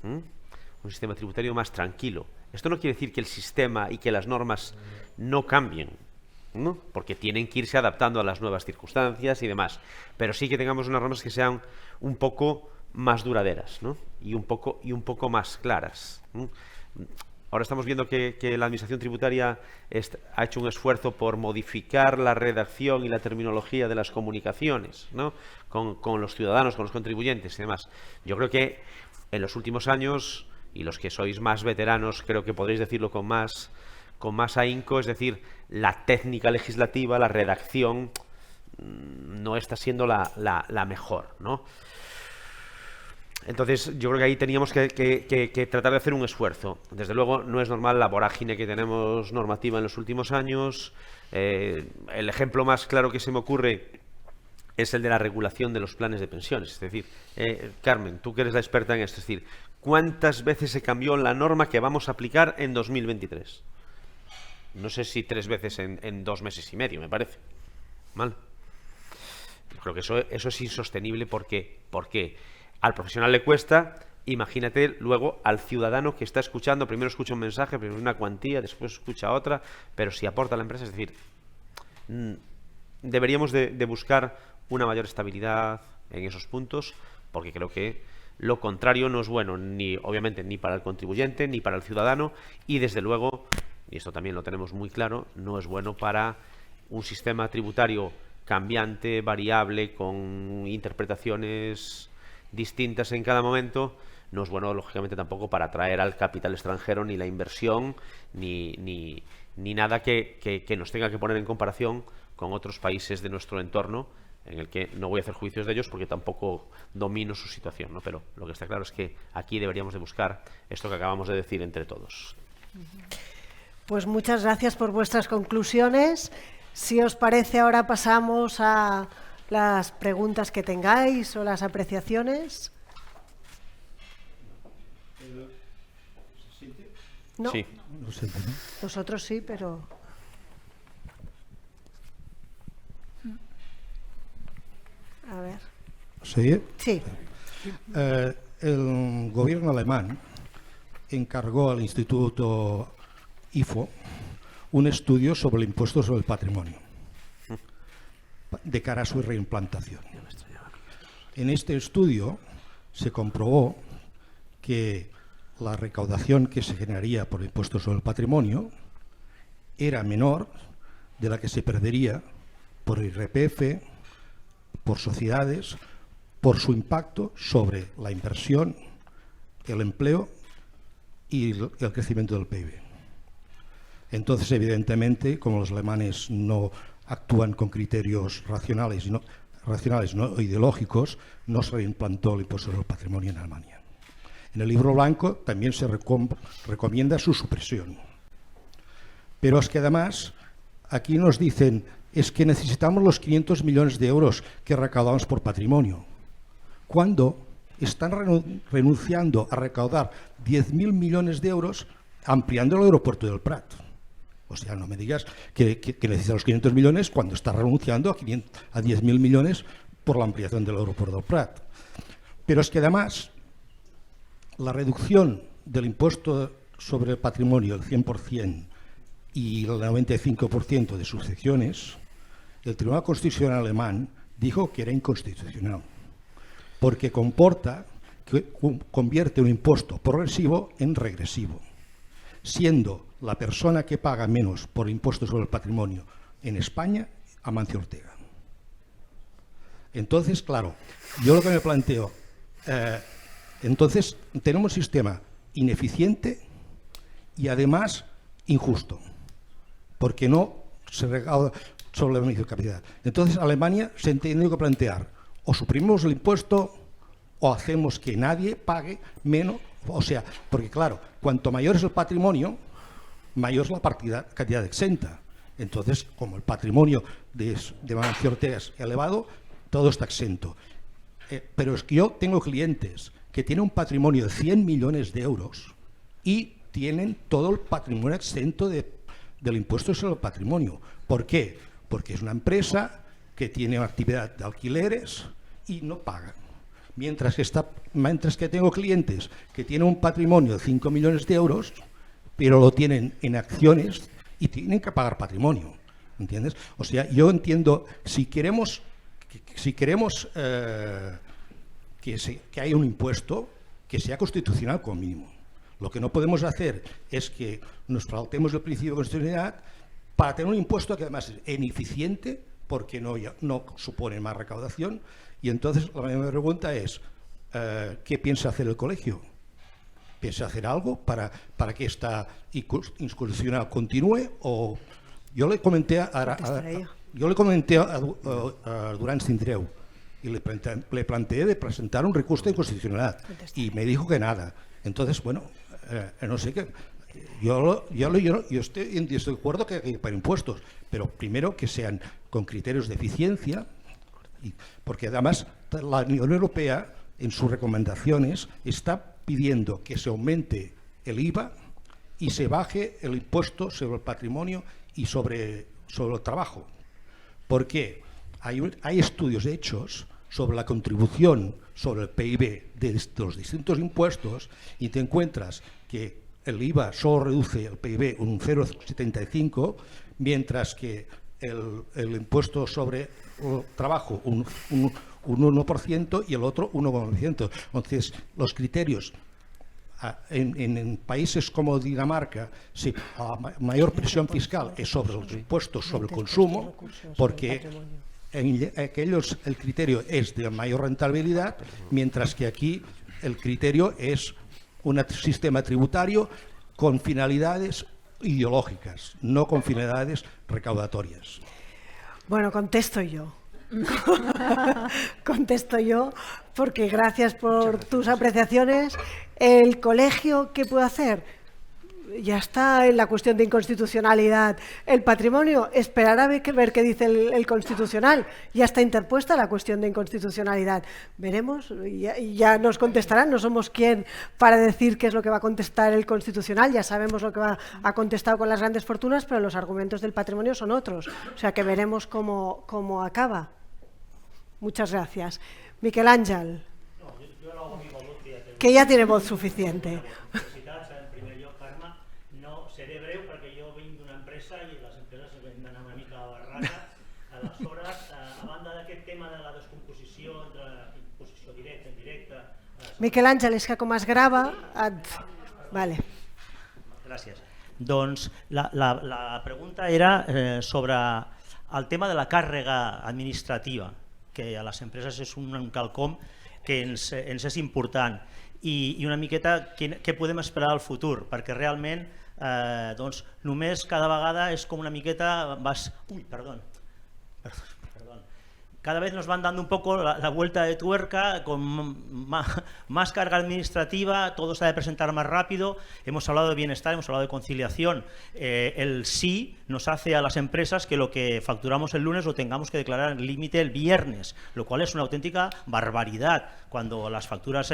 un sistema tributario más tranquilo. Esto no quiere decir que el sistema y que las normas no cambien, ¿no?, porque tienen que irse adaptando a las nuevas circunstancias y demás, pero sí que tengamos unas normas que sean un poco más duraderas, ¿no?, y un poco más claras, ¿no? ahora estamos viendo que la Administración Tributaria ha hecho un esfuerzo por modificar la redacción y la terminología de las comunicaciones, ¿no? con los ciudadanos, con los contribuyentes y demás. Yo creo que en los últimos años, y los que sois más veteranos creo que podréis decirlo con más ahínco, es decir, la técnica legislativa, la redacción no está siendo la mejor, ¿no? Entonces yo creo que ahí teníamos que tratar de hacer un esfuerzo. Desde luego no es normal la vorágine que tenemos normativa en los últimos años. El ejemplo más claro que se me ocurre es el de la regulación de los planes de pensiones. Es decir, Carmen, tú que eres la experta en esto, es decir, ¿cuántas veces se cambió la norma que vamos a aplicar en 2023? No sé si 3 veces en 2 meses y medio, me parece. ¿Mal? Yo creo que eso es insostenible porque al profesional le cuesta, imagínate luego al ciudadano que está escuchando, primero escucha un mensaje, primero una cuantía, después escucha otra, pero si aporta a la empresa, es decir, deberíamos de buscar una mayor estabilidad en esos puntos, porque creo que lo contrario no es bueno, obviamente ni para el contribuyente, ni para el ciudadano, y desde luego, y esto también lo tenemos muy claro, no es bueno para un sistema tributario cambiante, variable, con interpretaciones distintas en cada momento. No es bueno, lógicamente, tampoco para atraer al capital extranjero, ni la inversión, ni nada que nos tenga que poner en comparación con otros países de nuestro entorno, en el que no voy a hacer juicios de ellos porque tampoco domino su situación, ¿no? Pero lo que está claro es que aquí deberíamos de buscar esto que acabamos de decir entre todos. Pues muchas gracias por vuestras conclusiones. Si os parece, ahora pasamos a las preguntas que tengáis o las apreciaciones. No, Sí. No sé, ¿no? nosotros sí, pero... A ver. ¿Se oye? Sí. El gobierno alemán encargó al Instituto IFO un estudio sobre el impuesto sobre el patrimonio de cara a su reimplantación. En este estudio se comprobó que la recaudación que se generaría por el impuesto sobre el patrimonio era menor de la que se perdería por IRPF, por sociedades, por su impacto sobre la inversión, el empleo y el crecimiento del PIB. Entonces, evidentemente, como los alemanes no actúan con criterios racionales, no ideológicos, no se reimplantó el impuesto sobre el patrimonio en Alemania. En el libro blanco también se recomienda su supresión. Pero es que además aquí nos dicen es que necesitamos los 500 millones de euros que recaudamos por patrimonio, cuando están renunciando a recaudar 10.000 millones de euros ampliando el aeropuerto del Prat. O sea, no me digas que necesita los 500 millones cuando está renunciando a 10.000 millones por la ampliación del aeropuerto del Prat. Pero es que además la reducción del impuesto sobre el patrimonio del 100% y el 95% de sucesiones, el Tribunal Constitucional alemán dijo que era inconstitucional, porque convierte un impuesto progresivo en regresivo, siendo la persona que paga menos por impuestos sobre el patrimonio en España Amancio Ortega. Entonces, claro, yo lo que me planteo, entonces tenemos un sistema ineficiente y además injusto, porque no se recauda sobre el beneficio de capital. Entonces Alemania se ha tenido que plantear, o suprimimos el impuesto o hacemos que nadie pague menos, o sea, porque claro, cuanto mayor es el patrimonio, mayor es la cantidad exenta. Entonces, como el patrimonio de Amancio Ortega es elevado, todo está exento. Pero es que yo tengo clientes que tienen un patrimonio de 100 millones de euros y tienen todo el patrimonio exento del impuesto sobre el patrimonio. ¿Por qué? Porque es una empresa que tiene actividad de alquileres y no pagan. Mientras que tengo clientes que tienen un patrimonio de 5 millones de euros, pero lo tienen en acciones y tienen que pagar patrimonio. ¿Entiendes? O sea, yo entiendo, si queremos que haya un impuesto, que sea constitucional como mínimo. Lo que no podemos hacer es que nos saltemos el principio de constitucionalidad para tener un impuesto que además es ineficiente porque no supone más recaudación. Y entonces la primera pregunta es, ¿qué piensa hacer el colegio? ¿Piensa hacer algo para que esta inconstitucional continúe? O yo le comenté a Durán Sindreu y le planteé de presentar un recurso de inconstitucionalidad y me dijo que nada. Entonces, bueno, no sé qué. Yo estoy de acuerdo que para impuestos, pero primero que sean con criterios de eficiencia, porque además la Unión Europea en sus recomendaciones está pidiendo que se aumente el IVA y se baje el impuesto sobre el patrimonio y sobre el trabajo. Porque hay estudios hechos sobre la contribución sobre el PIB de los distintos impuestos y te encuentras que el IVA solo reduce el PIB un 0,75, mientras que el impuesto sobre el trabajo un 1% y el otro 1,1%. Entonces, los criterios en países como Dinamarca, si la mayor presión fiscal es sobre los impuestos sobre el consumo, porque en aquellos el criterio es de mayor rentabilidad, mientras que aquí el criterio es un sistema tributario con finalidades ideológicas, no con finalidades recaudatorias. Bueno, contesto yo. Contesto yo, porque gracias por tus apreciaciones. ¿El colegio qué puede hacer? Ya está en la cuestión de inconstitucionalidad. El patrimonio esperará a ver qué dice el Constitucional. Ya está interpuesta la cuestión de inconstitucionalidad. Veremos, ya nos contestarán. No somos quien para decir qué es lo que va a contestar el Constitucional. Ya sabemos lo que ha contestado con las grandes fortunas, pero los argumentos del patrimonio son otros. O sea que veremos cómo acaba. Muchas gracias. Miquel Àngel, que ya tiene voz suficiente. Seré breu perquè jo vinc d'una empresa i les empreses hem d'anar una mica a barraca. Aleshores, a banda d'aquest tema de la descomposició entre imposició directa, indirecta... Miquel Àngel, és que com es grava... Vale. Gràcies. Doncs la pregunta era sobre el tema de la càrrega administrativa, que a les empreses és un quelcom que ens és important, i una miqueta què podem esperar al futur, perquè realment doncs només cada vegada és com una miqueta cada vez nos van dando un poco la vuelta de tuerca, con más carga administrativa, todo se ha de presentar más rápido. Hemos hablado de bienestar, hemos hablado de conciliación. El sí nos hace a las empresas que lo que facturamos el lunes lo tengamos que declarar en límite el viernes, lo cual es una auténtica barbaridad. Cuando las facturas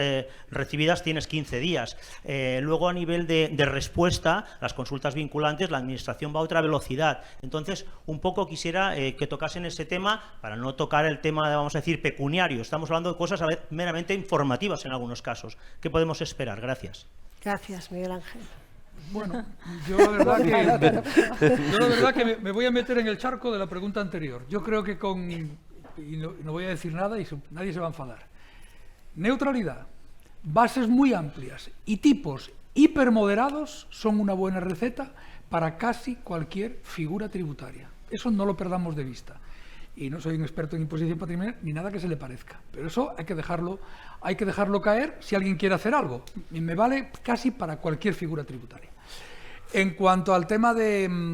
recibidas tienes 15 días. Luego, a nivel de respuesta, las consultas vinculantes, la administración va a otra velocidad. Entonces, un poco quisiera que tocasen ese tema, para no tocar el tema, vamos a decir, pecuniario. Estamos hablando de cosas a veces meramente informativas en algunos casos. ¿Qué podemos esperar? Gracias. Gracias, Miguel Ángel. Bueno, yo la verdad que me voy a meter en el charco de la pregunta anterior. Yo creo que y no voy a decir nada y nadie se va a enfadar. Neutralidad, bases muy amplias y tipos hipermoderados son una buena receta para casi cualquier figura tributaria. Eso no lo perdamos de vista. Y no soy un experto en imposición patrimonial ni nada que se le parezca. Pero eso hay que dejarlo caer si alguien quiere hacer algo. Y me vale casi para cualquier figura tributaria. En cuanto al tema del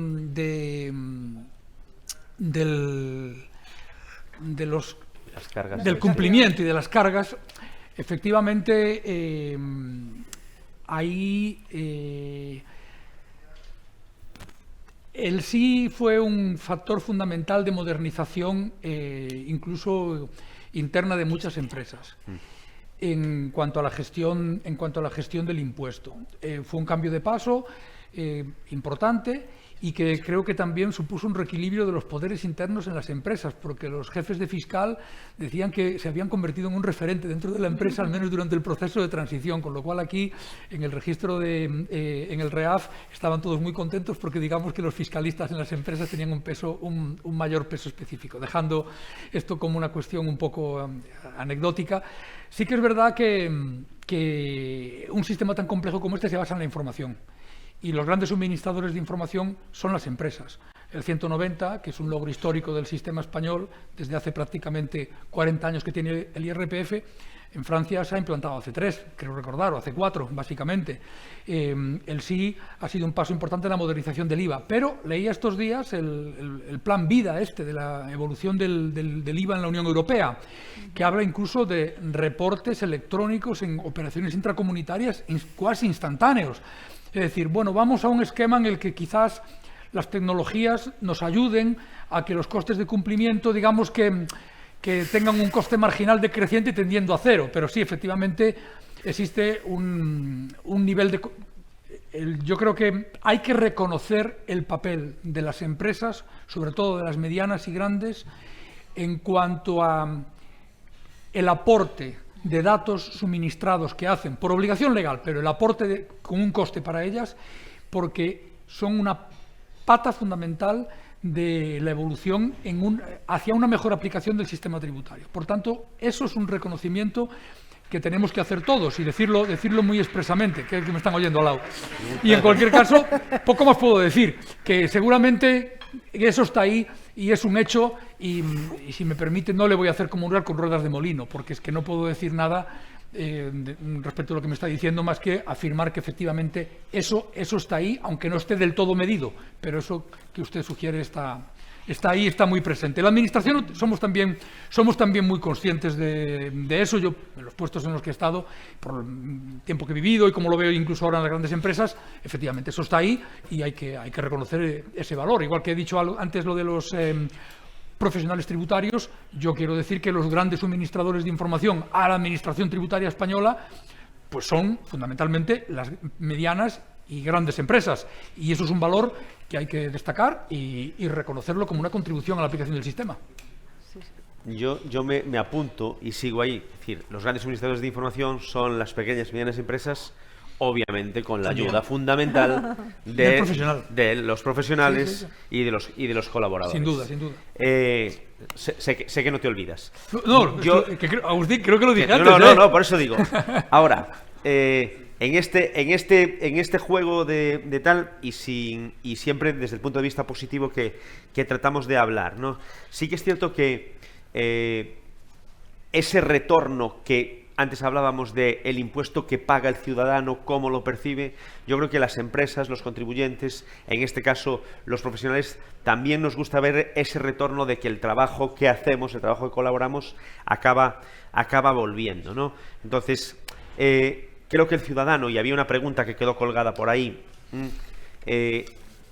cumplimiento y de las cargas, efectivamente ahí el sí fue un factor fundamental de modernización incluso interna de muchas empresas en cuanto a la gestión del impuesto. Fue un cambio de paso importante y que creo que también supuso un reequilibrio de los poderes internos en las empresas, porque los jefes de fiscal decían que se habían convertido en un referente dentro de la empresa, al menos durante el proceso de transición, con lo cual aquí en el registro en el REAF estaban todos muy contentos porque digamos que los fiscalistas en las empresas tenían un mayor peso específico. Dejando esto como una cuestión un poco anecdótica, sí que es verdad que que un sistema tan complejo como este se basa en la información. Y los grandes suministradores de información son las empresas. El 190, que es un logro histórico del sistema español, desde hace prácticamente 40 años que tiene el IRPF, en Francia se ha implantado hace 3, creo recordar, o hace 4, básicamente. El sí ha sido un paso importante en la modernización del IVA, pero leía estos días el plan vida de la evolución del IVA en la Unión Europea, que habla incluso de reportes electrónicos en operaciones intracomunitarias casi instantáneos. Es decir, bueno, vamos a un esquema en el que quizás las tecnologías nos ayuden a que los costes de cumplimiento, digamos que tengan un coste marginal decreciente tendiendo a cero, pero sí, efectivamente, existe un nivel de... Yo creo que hay que reconocer el papel de las empresas, sobre todo de las medianas y grandes, en cuanto a el aporte de datos suministrados que hacen, por obligación legal, pero el aporte con un coste para ellas, porque son una pata fundamental de la evolución hacia una mejor aplicación del sistema tributario. Por tanto, eso es un reconocimiento que tenemos que hacer todos y decirlo muy expresamente, que es que me están oyendo al lado. Y en cualquier caso, poco más puedo decir, que seguramente eso está ahí y es un hecho y si me permite no le voy a hacer comulgar con ruedas de molino, porque es que no puedo decir nada respecto a lo que me está diciendo, más que afirmar que efectivamente eso está ahí, aunque no esté del todo medido, pero eso que usted sugiere está ahí, está muy presente. La Administración somos también muy conscientes de eso. Yo, en los puestos en los que he estado, por el tiempo que he vivido y como lo veo incluso ahora en las grandes empresas, efectivamente eso está ahí y hay que reconocer ese valor. Igual que he dicho antes lo de los profesionales tributarios, yo quiero decir que los grandes suministradores de información a la Administración tributaria española pues son fundamentalmente las medianas y grandes empresas, y eso es un valor que hay que destacar y reconocerlo como una contribución a la aplicación del sistema. Yo me apunto y sigo ahí. Es decir, los grandes suministradores de información son las pequeñas y medianas empresas, obviamente con la ayuda fundamental de los profesionales y de los colaboradores. Sin duda, sin duda. Sé que no te olvidas. Agustín, creo que lo dije antes. No, por eso digo. Ahora, en este juego de tal y siempre desde el punto de vista positivo que tratamos de hablar, ¿no? Sí que es cierto que ese retorno que antes hablábamos del impuesto que paga el ciudadano, cómo lo percibe, yo creo que las empresas, los contribuyentes, en este caso los profesionales, también nos gusta ver ese retorno de que el trabajo que hacemos, el trabajo que colaboramos, acaba volviendo, ¿no? Entonces, creo que el ciudadano, y había una pregunta que quedó colgada por ahí,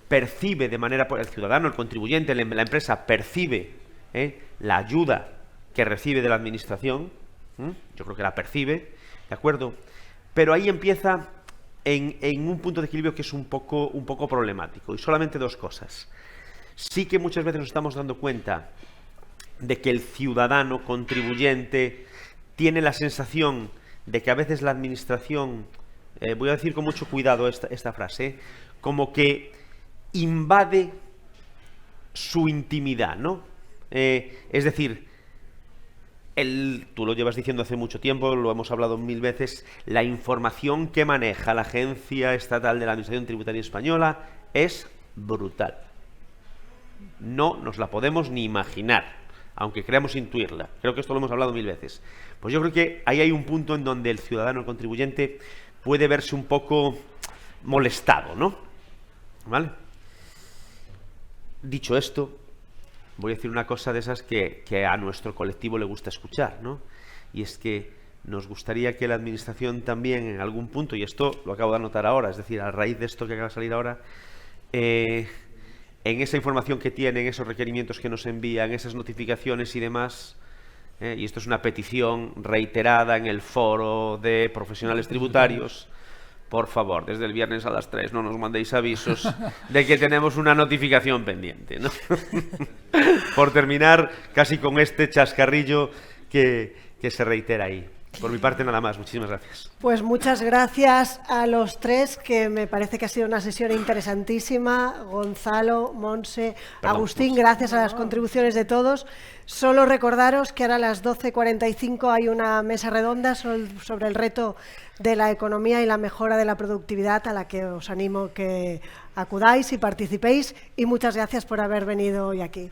percibe de manera... El ciudadano, el contribuyente, la empresa percibe la ayuda que recibe de la Administración. Yo creo que la percibe, ¿de acuerdo? Pero ahí empieza en un punto de equilibrio que es un poco problemático. Y solamente dos cosas. Sí que muchas veces nos estamos dando cuenta de que el ciudadano contribuyente tiene la sensación de que a veces la Administración, voy a decir con mucho cuidado esta frase, como que invade su intimidad, ¿no? Es decir, tú lo llevas diciendo hace mucho tiempo, lo hemos hablado 1000 veces, la información que maneja la Agencia Estatal de la Administración Tributaria Española es brutal. No nos la podemos ni imaginar, aunque creamos intuirla. Creo que esto lo hemos hablado 1000 veces. Pues yo creo que ahí hay un punto en donde el ciudadano, el contribuyente, puede verse un poco molestado, ¿no? ¿Vale? Dicho esto, voy a decir una cosa de esas que a nuestro colectivo le gusta escuchar, ¿no? Y es que nos gustaría que la Administración también en algún punto, y esto lo acabo de anotar ahora, es decir, a raíz de esto que acaba de salir ahora, en esa información que tiene, en esos requerimientos que nos envían, esas notificaciones y demás, y esto es una petición reiterada en el foro de profesionales tributarios, por favor, desde el viernes a las 3 no nos mandéis avisos de que tenemos una notificación pendiente, ¿no? Por terminar casi con este chascarrillo que se reitera ahí. Por mi parte nada más, muchísimas gracias. Pues muchas gracias a los tres, que me parece que ha sido una sesión interesantísima. Gonzalo, Montse, Agustín, gracias a las contribuciones de todos. Solo recordaros que ahora a las 12:45 hay una mesa redonda sobre el reto de la economía y la mejora de la productividad, a la que os animo que acudáis y participéis. Y muchas gracias por haber venido hoy aquí.